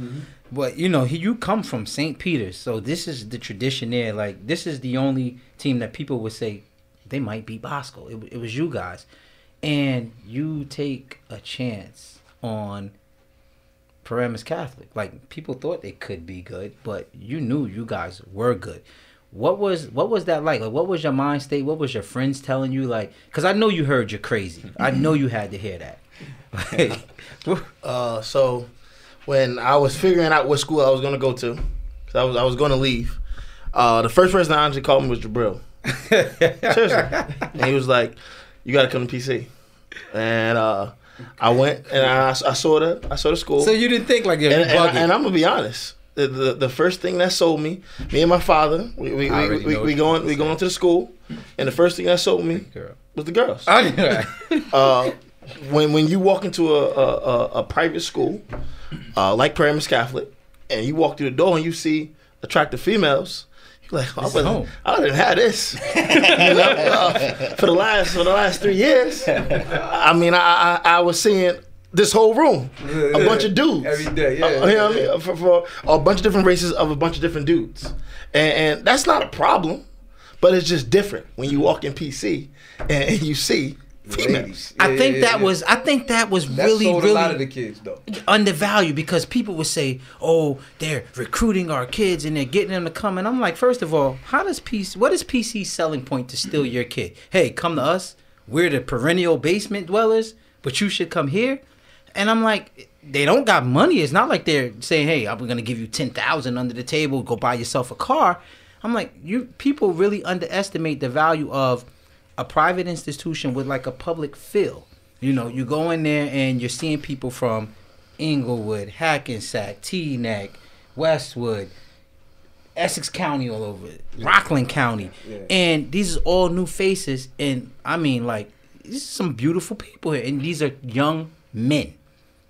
but you come from St. Peter's, so this is the tradition there. Like, this is the only team that people would say they might beat Bosco. It was you guys, and you take a chance on Paramus Catholic. Like, people thought they could be good, but you knew you guys were good. What was that like? Like, what was your mind state? What was your friends telling you? Like, because I know you heard you're crazy. I know you had to hear that. So when I was figuring out what school I was going to go to, because I was going to leave, the first person that honestly called me was Jabril. Seriously. And he was like, you got to come to PC. And I went and I saw the school. So you didn't think like you're bugging. And I'm going to be honest. The first thing that sold me and my father, we going to the school, and the first thing that sold me was the girls. When you walk into a private school like Paramus Catholic, and you walk through the door and you see attractive females, you're like, I didn't have this. For the last 3 years. I mean, I was seeing this whole room, a bunch of dudes every day, you know what I mean? For a bunch of different races of a bunch of different dudes, and that's not a problem, but it's just different when you walk in PC and you see females. I think that was really a lot of the kids though undervalued, because people would say, "Oh, they're recruiting our kids and they're getting them to come." And I'm like, first of all, what is PC's selling point to steal your kid? Hey, come to us. We're the perennial basement dwellers, but you should come here. And I'm like, they don't got money. It's not like they're saying, "Hey, I'm gonna give you 10,000 under the table. Go buy yourself a car." I'm like, people really underestimate the value of a private institution with like a public feel. You know, you go in there and you're seeing people from Inglewood, Hackensack, Teaneck, Westwood, Essex County, all over it, Rockland County, and these are all new faces. And I mean, like, these are some beautiful people here, and these are young men.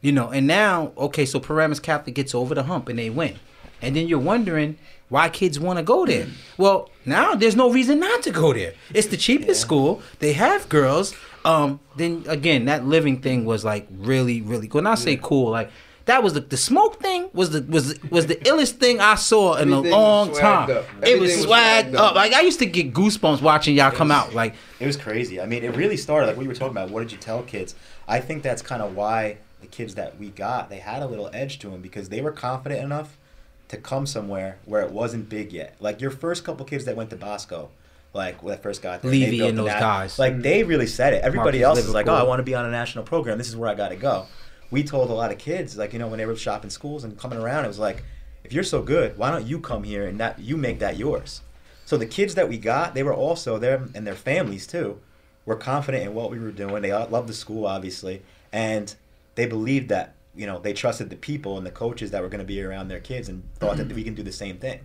You know, and now, okay, so Paramus Catholic gets over the hump and they win. And then you're wondering why kids want to go there. Well, now there's no reason not to go there. It's the cheapest school. They have girls. Then again, that living thing was like really, really cool. When I say cool, like that was the smoke thing was the illest thing I saw in a long time. It was swagged up. Like I used to get goosebumps watching y'all come out. Like it was crazy. I mean, it really started like what you were talking about. What did you tell kids? I think that's kind of why the kids that we got, they had a little edge to them because they were confident enough to come somewhere where it wasn't big yet. Like your first couple kids that went to Bosco, like when I first got there, Levy and those guys, like they really said it. Everybody Marcus else is like, Liverpool. "Oh, I want to be on a national program. This is where I got to go." We told a lot of kids, like, you know, when they were shopping schools and coming around, it was like, if you're so good, why don't you come here and you make that yours? So the kids that we got, they were also there, and their families too, were confident in what we were doing. They loved the school, obviously, and they believed that, you know, they trusted the people and the coaches that were going to be around their kids and thought that we can do the same thing.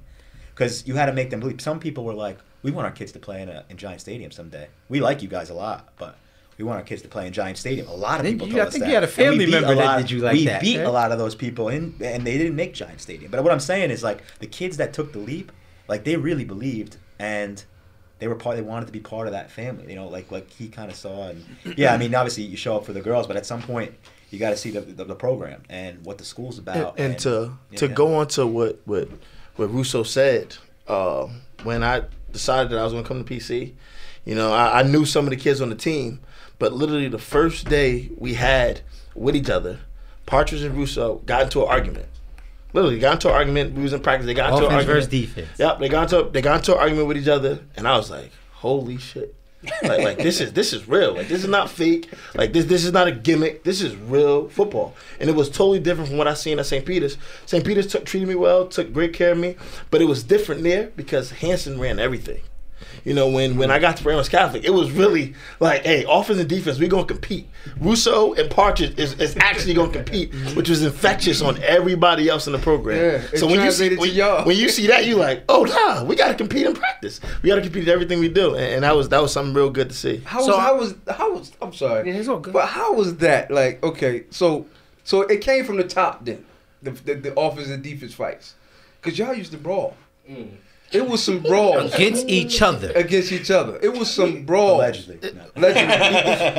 Because you had to make them believe. Some people were like, we want our kids to play in Giant Stadium someday. We like you guys a lot, but we want our kids to play in Giant Stadium. A lot of people told us that. I think you had a family member that did you like that. We beat a lot of those people, and they didn't make Giant Stadium. But what I'm saying is, like, the kids that took the leap, like, they really believed, and they wanted to be part of that family, you know, like he kind of saw. And yeah, I mean, obviously you show up for the girls, but at some point you got to see the program and what the school's about. And to go on to what Russo said, when I decided that I was going to come to PC, you know, I knew some of the kids on the team, but literally the first day we had with each other, Partridge and Russo got into an argument. Literally got into an argument. We was in practice. They got into an argument. Offense versus defense. Yep, they got into an argument with each other, and I was like, "Holy shit! Like this is real. Like this is not fake. Like this is not a gimmick. This is real football." And it was totally different from what I seen at St. Peter's. St. Peter's treated me well, took great care of me, but it was different there because Hanson ran everything. You know, when I got to Paramus Catholic, it was really like, hey, offense and defense, we're going to compete. Russo and Partridge is actually going to compete, which was infectious on everybody else in the program. Yeah, so when you see that, you're like, oh, nah, we got to compete in practice. We got to compete in everything we do. And that was something real good to see. How was I'm sorry. Yeah, it's all good. But how was that? Like, okay, so it came from the top then, the offense and defense fights. Because y'all used to brawl. It was some brawls. Against each other. It was some brawls. Allegedly.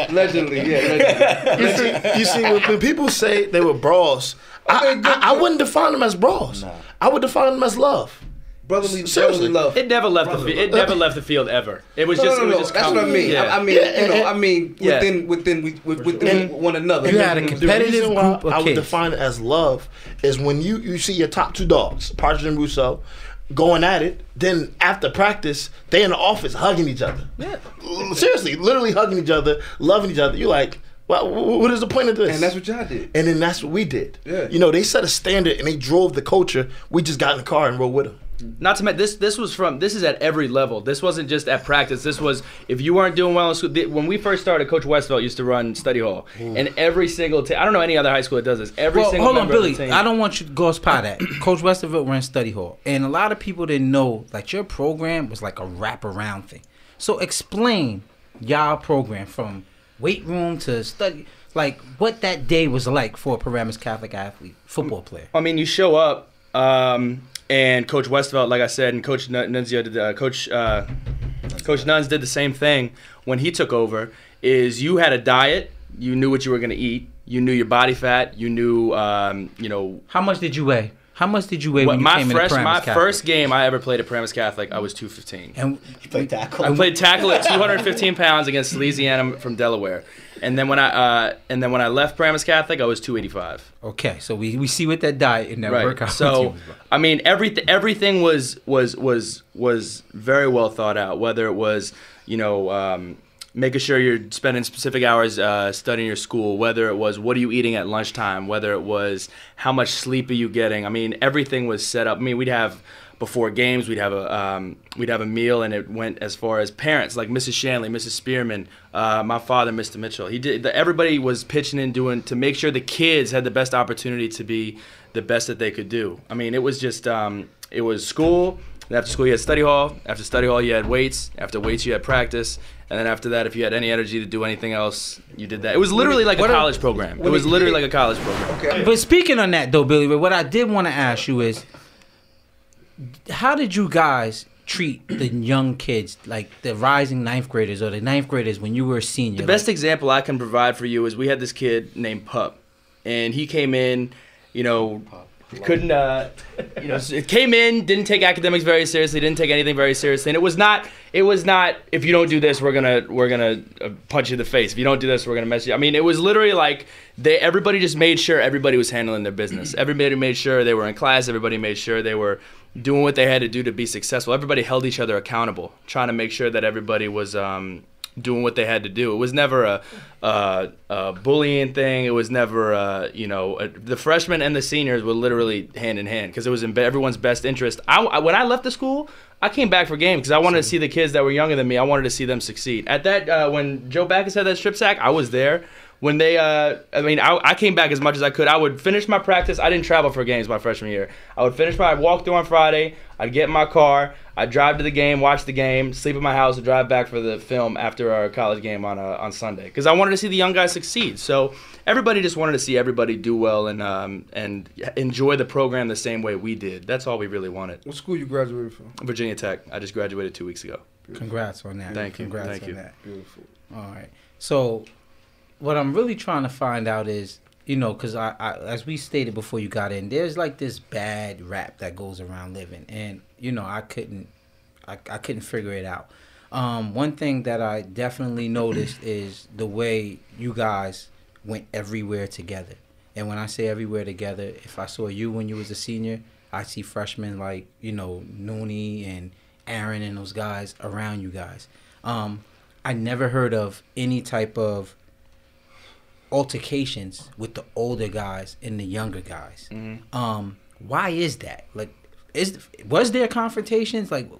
Allegedly, yeah. You see, when people say they were brawls, I wouldn't define them as brawls. No. I would define them as love. Brotherly Love. It never left the field ever. It was just that's what I mean. Yeah. I mean, within one another. You had a competitive group of I would kids. define it as love is when you see your top two dogs, Partridge and Russo, going at it. Then after practice, they in the office hugging each other. Yeah. Seriously, literally hugging each other, loving each other. You're like, well, what is the point of this? And that's what y'all did. And then that's what we did. Yeah. You know, they set a standard and they drove the culture. We just got in the car and rode with them. Not to mention, this is at every level. This wasn't just at practice. This was, if you weren't doing well in school. When we first started, Coach Westfeld used to run study hall. And every single team, I don't know any other high school that does this. Hold on, Billy. I don't want you to go past that. Coach Westerville ran study hall. And a lot of people didn't know that your program was like a wraparound thing. So explain y'all program from weight room to study, like what that day was like for a Paramus Catholic athlete, football player. I mean, you show up, and Coach Westfeld, like I said, and Coach Nunzio did, Coach Nuns did the same thing when he took over. Is you had a diet, you knew what you were going to eat, you knew your body fat, you knew, How much did you weigh? How much did you weigh when you came into Paramus My Catholic? first game I ever played at Paramus Catholic, I was 215. And You played tackle. I played tackle at 215 pounds against Louisiana from Delaware, and then when I left Paramus Catholic, I was 285. okay, so we see what that diet and that workout. So I mean, everything was very well thought out. Whether it was making sure you're spending specific hours studying your school, whether it was what are you eating at lunchtime, whether it was how much sleep are you getting. I mean, everything was set up. I mean, we'd have before games, we'd have a meal, and it went as far as parents, like Mrs. Shanley, Mrs. Spearman, my father, Mr. Mitchell. Everybody was pitching in doing to make sure the kids had the best opportunity to be the best that they could do. I mean, it was just it was school. After school, you had study hall. After study hall, you had weights. After weights, you had practice. And then after that, if you had any energy to do anything else, you did that. It was literally like a college program. It was literally like a college program. Okay. But speaking on that, though, Billy, what I did want to ask you is, how did you guys treat the young kids, like the rising ninth graders or the ninth graders when you were a senior? The best example I can provide for you is we had this kid named Pup. And he came in, couldn't, came in, didn't take academics very seriously, didn't take anything very seriously. And it was not, if you don't do this, we're gonna punch you in the face. If you don't do this, we're gonna mess you. I mean, it was literally like everybody just made sure everybody was handling their business. Everybody made sure they were in class. Everybody made sure they were doing what they had to do to be successful. Everybody held each other accountable, trying to make sure that everybody was doing what they had to do. It was never a bullying thing. It was never the freshmen and the seniors were literally hand in hand because it was in everyone's best interest. When I left the school, I came back for games because I wanted to see the kids that were younger than me. I wanted to see them succeed. At that, when Joe Backus had that strip sack, I was there. When they, I came back as much as I could. I would finish my practice. I didn't travel for games my freshman year. I'd walk through on Friday. I'd get in my car. I'd drive to the game, watch the game, sleep at my house, and drive back for the film after our college game on Sunday. Because I wanted to see the young guys succeed. So everybody just wanted to see everybody do well and enjoy the program the same way we did. That's all we really wanted. What school you graduated from? Virginia Tech. I just graduated 2 weeks ago. Congrats on that. Thank you. Congrats Thank on you. that. Beautiful. All right. So what I'm really trying to find out is, because I as we stated before you got in, there's like this bad rap that goes around Livin, and I couldn't figure it out. One thing that I definitely noticed is the way you guys went everywhere together. And when I say everywhere together, if I saw you when you was a senior, I see freshmen like Nooney and Aaron and those guys around you guys. I never heard of any type of altercations with the older guys and the younger guys. Mm-hmm. Why is that? Like, was there confrontations? Like,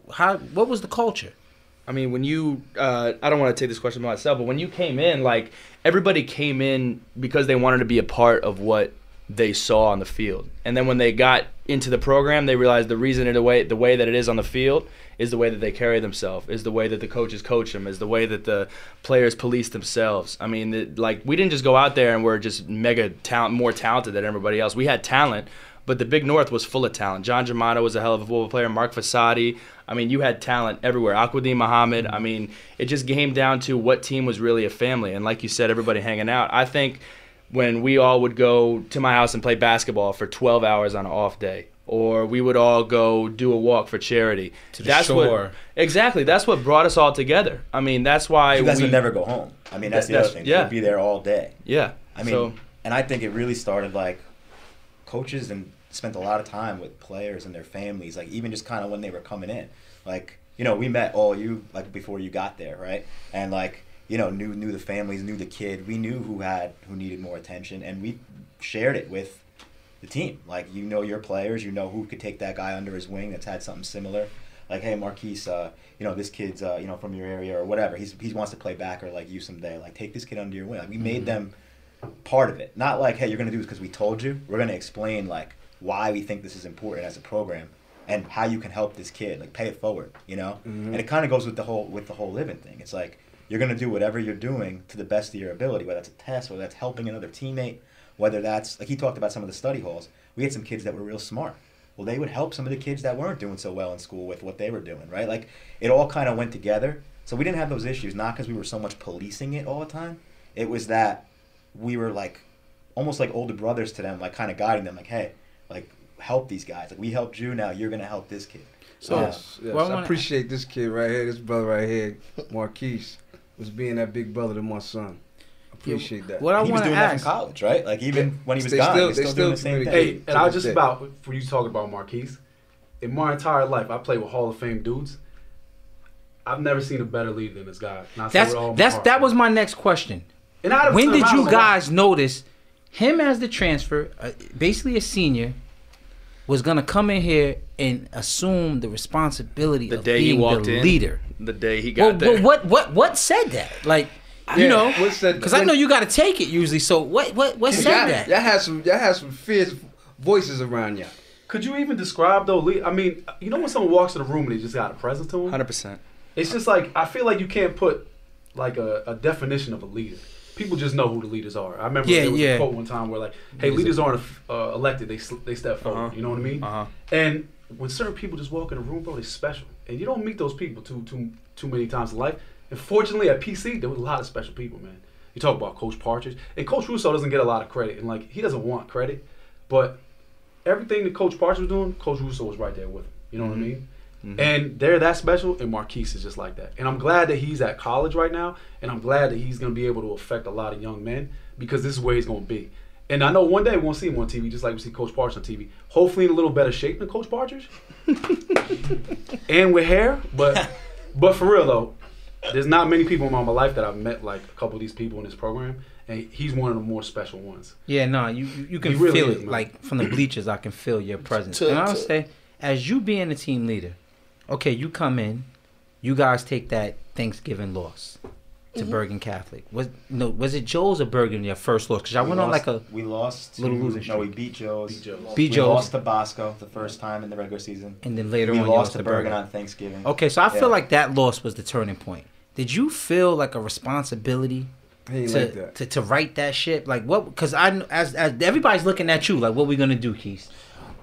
what was the culture? I mean, when you, I don't want to take this question by myself, but when you came in, like, everybody came in because they wanted to be a part of what they saw on the field. And then when they got into the program, they realized the reason the way that it is on the field is the way that they carry themselves, is the way that the coaches coach them, is the way that the players police themselves. I mean, we didn't just go out there and we're just more talented than everybody else. We had talent, but the Big North was full of talent. John Germano was a hell of a football player. Mark Fasadi. I mean, you had talent everywhere. Al-Quadin Muhammad. I mean, it just came down to what team was really a family. And like you said, everybody hanging out. I think when we all would go to my house and play basketball for 12 hours on an off day, or we would all go do a walk for charity. To the shore. Exactly. That's what brought us all together. I mean, that's why you guys would never go home. I mean, that's the other thing. Yeah. You'd be there all day. Yeah. I mean, and I think it really started like coaches and spent a lot of time with players and their families, like even just kind of when they were coming in. Like, we met all you like before you got there, right? And like, knew the families, knew the kid. We knew who needed more attention, and we shared it with the team. Like, your players, who could take that guy under his wing that's had something similar. Like, hey, Marquise, this kid's, from your area or whatever. He wants to play back or like you someday. Like, take this kid under your wing. Like, we made them part of it. Not like, hey, you're going to do this because we told you. We're going to explain, like, why we think this is important as a program and how you can help this kid. Like, pay it forward, Mm-hmm. And it kind of goes with the whole Livin thing. It's like, you're going to do whatever you're doing to the best of your ability, whether that's a test, whether that's helping another teammate, whether that's, like he talked about some of the study halls. We had some kids that were real smart. Well, they would help some of the kids that weren't doing so well in school with what they were doing, right? Like, it all kind of went together. So we didn't have those issues, not because we were so much policing it all the time. It was that we were, like, almost like older brothers to them, like, kind of guiding them, like, hey, like, help these guys. Like, we helped you, now you're going to help this kid. So, yes. I appreciate this kid right here, this brother right here, Marquise, was being that big brother to my son. Appreciate that. What I he was doing that in college, right? Like, even when he was gone, he was still doing the same thing. Hey, and I was just about, for you talking about Marquise, in my entire life, I played with Hall of Fame dudes. I've never seen a better leader than this guy. And I say with all my heart. That was my next question. And I when did you guys notice him as the transfer, basically a senior, was gonna come in here and assume the responsibility of being the leader? The day he got there. What said that? Like, you know, because I know you got to take it usually. So what said that? Y'all had some fierce voices around y'all. Could you even describe though? I mean, you know when someone walks in the room and they just got a presence to them? 100%. It's just like I feel like you can't put like a definition of a leader. People just know who the leaders are. I remember there was a quote one time where like, "Hey, leaders aren't elected; they step forward." You know what I mean? And when certain people just walk in a room, bro, they're special, and you don't meet those people too many times in life. And fortunately, at PC, there was a lot of special people, man. You talk about Coach Partridge, and Coach Russo doesn't get a lot of credit, and like he doesn't want credit, but everything that Coach Partridge was doing, Coach Russo was right there with him. You know what I mean? And they're that special, and Marquise is just like that. And I'm glad that he's at college right now, and I'm glad that he's going to be able to affect a lot of young men because this is where he's going to be. And I know one day we'll see him on TV, just like we see Coach Partridge on TV. Hopefully in a little better shape than Coach Partridge, and with hair. But for real though, there's not many people in my life that I've met like a couple of these people in this program, and he's one of the more special ones. Yeah, no, you can really feel it, man. Like from the bleachers, I can feel your presence. And I would say, as you being a team leader, okay, you come in, you guys take that Thanksgiving loss to Bergen Catholic. Was it Joe's or Bergen your first loss? Because I went on like we lost little losing streak. No, we beat Joe's. We lost to Bosco the first time in the regular season, and then later we on lost to Bergen on Thanksgiving. Okay, so I feel like that loss was the turning point. Did you feel like a responsibility to write that shit? Like what? Because as everybody's looking at you, like what we gonna do, Keith?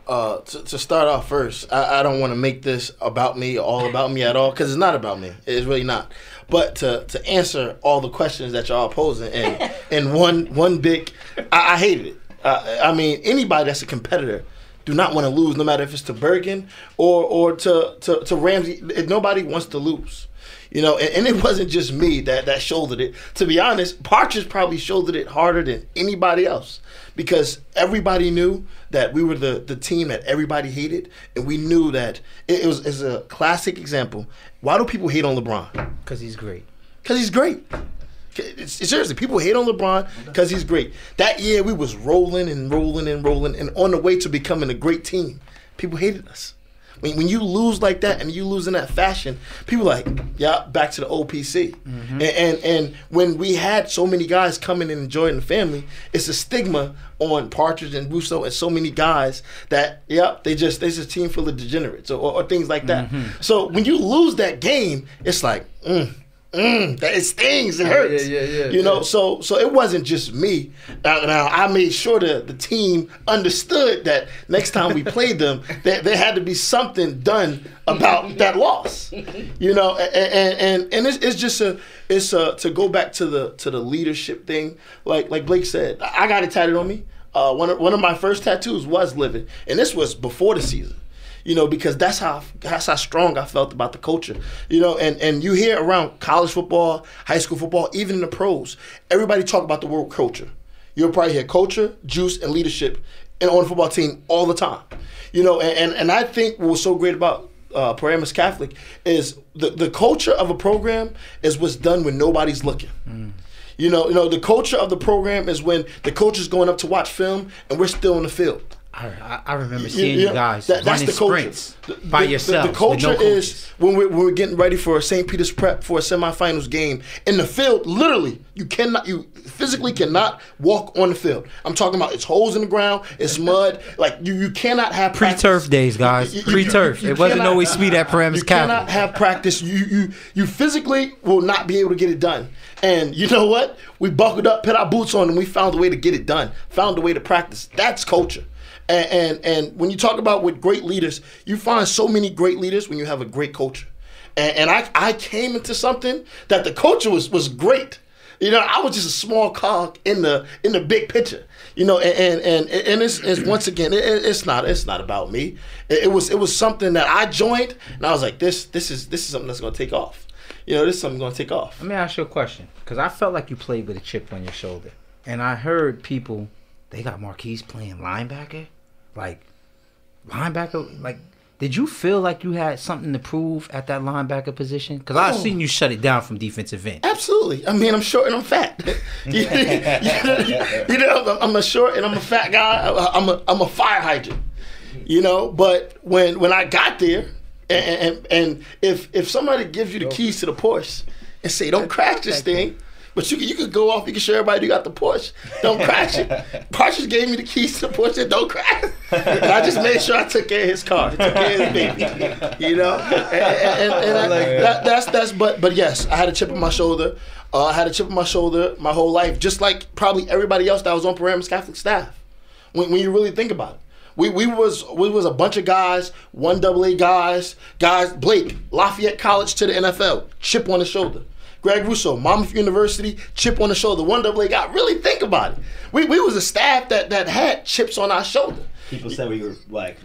To start off first, I don't want to make this about me, all about me at all, because it's not about me. It's really not. But to answer all the questions that y'all are posing, and one big, I hated it. I mean, anybody that's a competitor do not want to lose, no matter if it's to Bergen or to Ramsey. Nobody wants to lose. You know, and it wasn't just me that shouldered it. To be honest, Partridge probably shouldered it harder than anybody else because everybody knew that we were the team that everybody hated, and we knew that it's a classic example. Why do people hate on LeBron? Because he's great. Because he's great. Seriously, people hate on LeBron because he's great. That year, we was rolling, and on the way to becoming a great team. People hated us. When you lose like that and you lose in that fashion, people like, yeah, back to the OPC. And when we had so many guys coming and enjoying the family, it's a stigma on Partridge and Russo and so many guys that, they just a team full of degenerates or things like that. So when you lose that game, it's like, that it stings, it hurts. You know, so it wasn't just me. Now I made sure the team understood that next time we played them, there had to be something done about that loss. You know, and it's just to go back to the leadership thing. Like Blake said, I got it tatted on me. One of my first tattoos was Livin, and this was before the season. You know, because that's how strong I felt about the culture. You know, and you hear around college football, high school football, even in the pros, everybody talk about the word culture. You'll probably hear culture, juice, and leadership on a football team all the time. You know, and I think what was so great about Paramus Catholic is the culture of a program is what's done when nobody's looking. You know, the culture of the program is when the coach is going up to watch film and we're still in the field. I remember seeing you guys running the sprints by yourself. The culture is when we're getting ready for a St. Peter's prep for a semifinals game in the field. Literally, you physically cannot walk on the field. I'm talking about it's holes in the ground, it's mud. Like you cannot have practice. Pre-turf days, guys. Pre-turf. It wasn't always sweet at Paramus Catholic. You cannot have practice. You physically will not be able to get it done. And you know what? We buckled up, put our boots on, and we found a way to get it done. Found a way to practice. That's culture. And when you talk about with great leaders, you find so many great leaders when you have a great culture. And I came into something that the culture was great. You know, I was just a small cog in the big picture. You know, and it's once again, it's not about me. It was something that I joined, and I was like, this is something that's gonna take off. You know, this is something gonna take off. Let me ask you a question, because I felt like you played with a chip on your shoulder, and I heard people, they got Marquise playing linebacker. Like Did you feel like you had something to prove at that linebacker position? Because I've seen you shut it down from defensive end. Absolutely. I mean, I'm short and I'm fat. you know, I'm a short and I'm a fat guy. I'm a fire hydrant. You know, but when I got there, and if somebody gives you the keys to the Porsche and say, don't crash this thing, but you could go off, you can show everybody you got the Porsche. Don't crash it. Porsche just gave me the keys to the Porsche and don't crash. And I just made sure I took care of his car, took care of his baby. You know? But yes, I had a chip on my shoulder. I had a chip on my shoulder my whole life, just like probably everybody else that was on Paramus Catholic staff. When you really think about it. We was a bunch of guys, 1AA guys, Blake, Lafayette College to the NFL, chip on the shoulder. Greg Russo, Monmouth University, chip on the shoulder, 1AA guy. Really think about it. We was a staff that had chips on our shoulder. People said we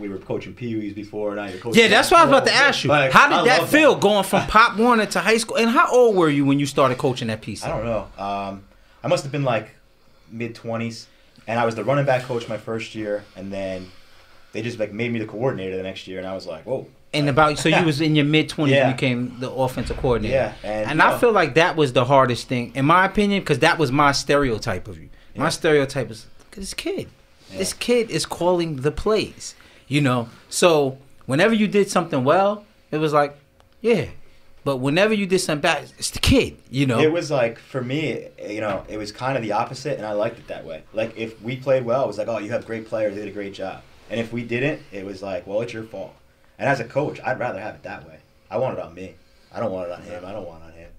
were coaching Pee-wees before, and now you're coaching. Yeah, that's what I was about to ask you. Like, how did that feel going from Pop Warner to high school? And how old were you when you started coaching at PC? I don't know. I must have been like mid-20s, and I was the running back coach my first year, and then they just like made me the coordinator the next year, and I was like, whoa. And so you was in your mid-20s when you became the offensive coordinator. Yeah. And I feel like that was the hardest thing, in my opinion, because that was my stereotype of you. My stereotype is, look at this kid. Yeah. This kid is calling the plays, you know. So whenever you did something well, it was like, yeah. But whenever you did something bad, it's the kid, you know. It was like, for me, you know, it was kind of the opposite, and I liked it that way. Like, if we played well, it was like, oh, you have great players, they did a great job. And if we didn't, it was like, well, it's your fault. And as a coach, I'd rather have it that way. I want it on me. I don't want it on him. I don't want it on him.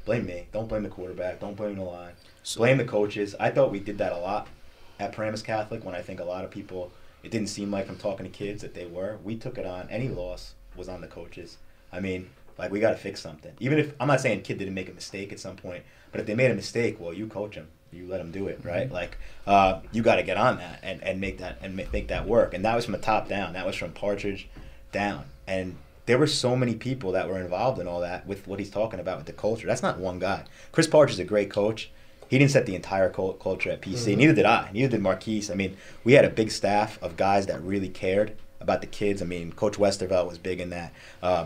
Blame me. Don't blame the quarterback. Don't blame the line. Blame the coaches. I thought we did that a lot at Paramus Catholic when I think a lot of people, it didn't seem like from talking to kids that they were. We took it on. Any loss was on the coaches. I mean, like, we got to fix something. Even if, I'm not saying kid didn't make a mistake at some point, but if they made a mistake, well, you coach them. You let them do it, right? Like, you got to get on that and make that work. And that was from the top down. That was from Partridge down. And there were so many people that were involved in all that with what he's talking about with the culture. That's not one guy. Chris Partridge is a great coach. He didn't set the entire culture at PC. Neither did I. Neither did Marquise. I mean, we had a big staff of guys that really cared about the kids. I mean, Coach Westervelt was big in that.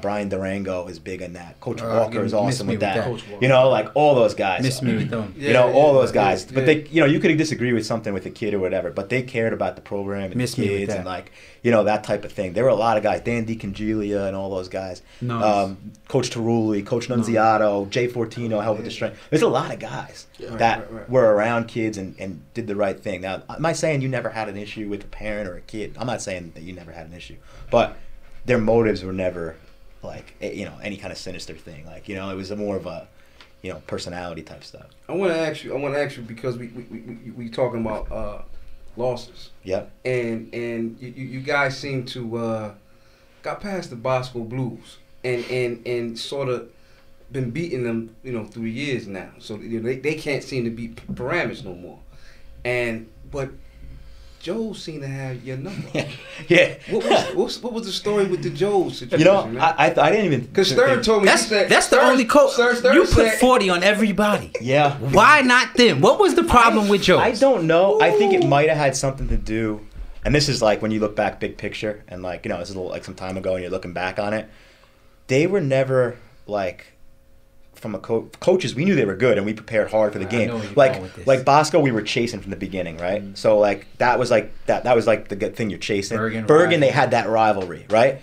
Brian Durango is big in that. Coach Walker is awesome with that. You know, like all those guys. Miss me with them. You know, all those guys. But they, you know, you could disagree with something with the kid or whatever, but they cared about the program and the kids and like, you know, that type of thing. There were a lot of guys, Dan DiCangilia and all those guys. Nice. Coach Tarulli, Coach Nunziato, Jay Fortino helped with the strength. There's a lot of guys that were around kids and did the right thing. Now, am I saying you never had an issue with a parent or a kid? I'm not saying that you never had an issue, but their motives were never like, you know, any kind of sinister thing. Like, you know, it was more of a, you know, personality type stuff. I want to ask you because we talking about losses. Yep. And you guys seem to got past the Bosco Blues and sort of been beating them, you know, through years now. So you know, they can't seem to beat Paramus no more. But Joe seemed to have your number. Yeah. What was the story with the Joe situation? You know, man? I didn't even. Because Stern told me that's the only coach. You put 40 on everybody. Yeah. Why not them? What was the problem with Joe? I don't know. I think it might have had something to do. And this is like when you look back big picture and like, you know, this is a little, like some time ago and you're looking back on it. They were never like, from a coaches, we knew they were good and we prepared hard for the game. Like Bosco, we were chasing from the beginning, right? Mm-hmm. So like that was like the good thing you're chasing. Bergen, they had that rivalry, right?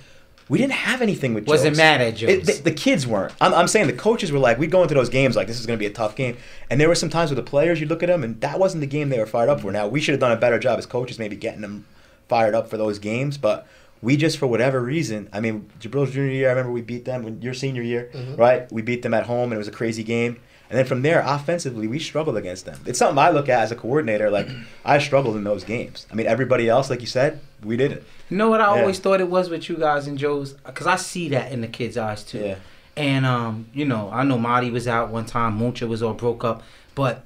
We didn't have anything with Joe. Wasn't mad at Joe. The kids weren't. I'm saying the coaches were like, we'd go into those games like this is going to be a tough game, and there were some times with the players, you look at them and that wasn't the game they were fired up for. Now we should have done a better job as coaches, maybe getting them fired up for those games, but. We just, for whatever reason, I mean, Jabril's junior year, I remember we beat them, when your senior year, right? We beat them at home, and it was a crazy game. And then from there, offensively, we struggled against them. It's something I look at as a coordinator, like, I struggled in those games. I mean, everybody else, like you said, we didn't. You know what I always thought it was with you guys and Joe's? Because I see that in the kids' eyes, too. Yeah. And, you know, I know Marty was out one time, Muncha was all broke up, but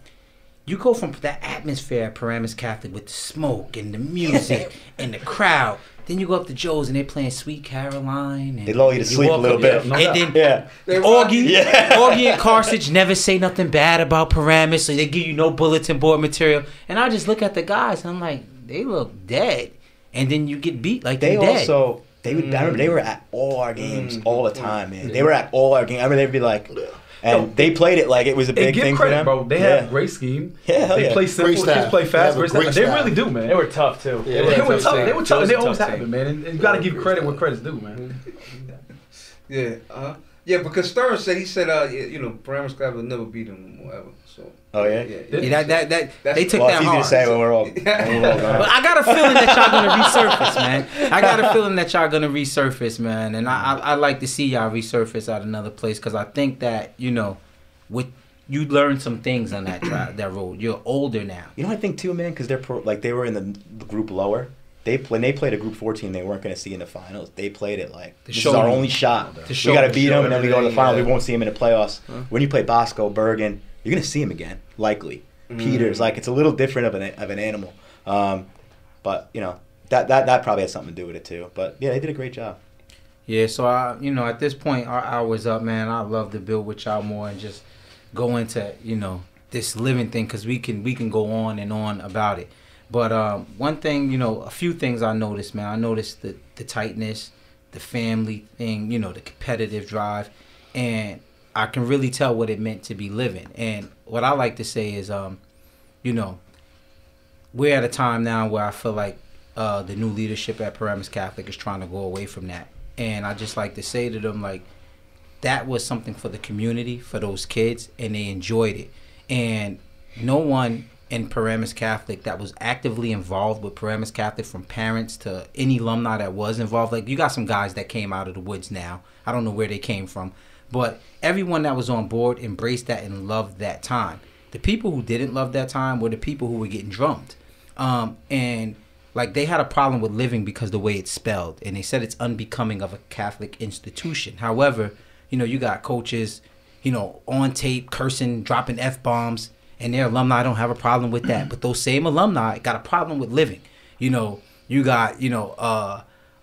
you go from that atmosphere at Paramus Catholic with the smoke and the music and the crowd. Then you go up to Joe's and they're playing Sweet Caroline. And they lull you to sleep a little bit. And then Augie and Carthage never say nothing bad about Paramus, so they give you no bulletin board material. And I just look at the guys and I'm like, they look dead. And then you get beat like they're dead. They would. I remember they were at all our games all the time, man. They were at all our games. I remember they'd be like, and they played it like it was a big thing credit, for them. bro. They had a great scheme. Yeah, hell they yeah. play simple. Kids play fast. They really do, man. They were tough too. Yeah, they were tough. They were tough. They always have team. been, man. And you got to give credit where credit's due, man. Yeah, yeah, because Stern said Paramus Catholic will never beat them or whatever. So. Oh yeah. They took well, that it's easy hard. to say when we're all. But I got a feeling that y'all gonna resurface, man. I got a feeling that y'all gonna resurface, man. And I like to see y'all resurface at another place because I think that with you learn some things on that that road. You're older now. You know what I think too, man, because they were in the group lower. When they played a group 14, they weren't going to see in the finals. They played it like this is our only shot. We got to beat them, and then we go to the finals. We won't see them in the playoffs. When you play Bosco, Bergen, you're going to see them again, likely. Peters, like it's a little different of an animal. But that probably has something to do with it too. But yeah, they did a great job. Yeah, so at this point our hour's up, man. I'd love to build with y'all more and just go into this living thing because we can go on and on about it. But one thing, a few things I noticed, man. I noticed the tightness, the family thing, the competitive drive, and I can really tell what it meant to be living. And what I like to say is, we're at a time now where I feel like the new leadership at Paramus Catholic is trying to go away from that. And I just like to say to them, like, that was something for the community, for those kids, and they enjoyed it. And no one in Paramus Catholic that was actively involved with Paramus Catholic, from parents to any alumni that was involved. Like, you got some guys that came out of the woods now. I don't know where they came from. But everyone that was on board embraced that and loved that time. The people who didn't love that time were the people who were getting drummed. And like, they had a problem with living because the way it's spelled. And they said it's unbecoming of a Catholic institution. However, you got coaches, on tape, cursing, dropping F-bombs. And their alumni don't have a problem with that. But those same alumni got a problem with living. You got,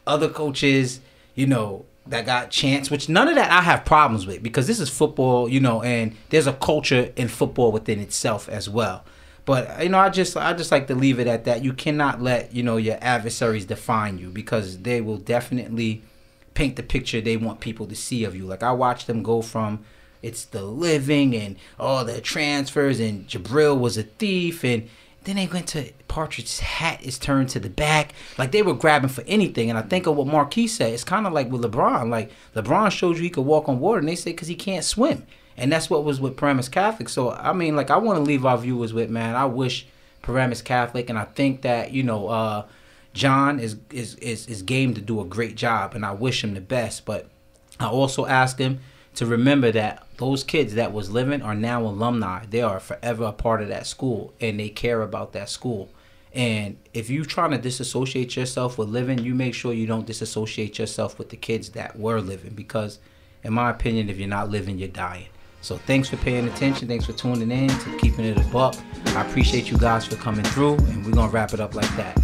other coaches, that got chants, which none of that I have problems with because this is football, and there's a culture in football within itself as well. But, I just like to leave it at that. You cannot let, your adversaries define you because they will definitely paint the picture they want people to see of you. Like, I watched them go from it's the living and all the transfers and Jabril was a thief and then they went to Partridge's hat is turned to the back. Like, they were grabbing for anything. And I think of what Marquis said. It's kind of like with LeBron. Like, LeBron showed you he could walk on water and they say because he can't swim. And that's what was with Paramus Catholic. So, I mean, like, I want to leave our viewers with, man, I wish Paramus Catholic, and I think that, John is game to do a great job, and I wish him the best. But I also asked him to remember that those kids that was living are now alumni. They are forever a part of that school, and they care about that school. And if you're trying to disassociate yourself with living, you make sure you don't disassociate yourself with the kids that were living, because in my opinion, if you're not living, you're dying. So thanks for paying attention. Thanks for tuning in, to keeping it a buck. I appreciate you guys for coming through, and we're going to wrap it up like that.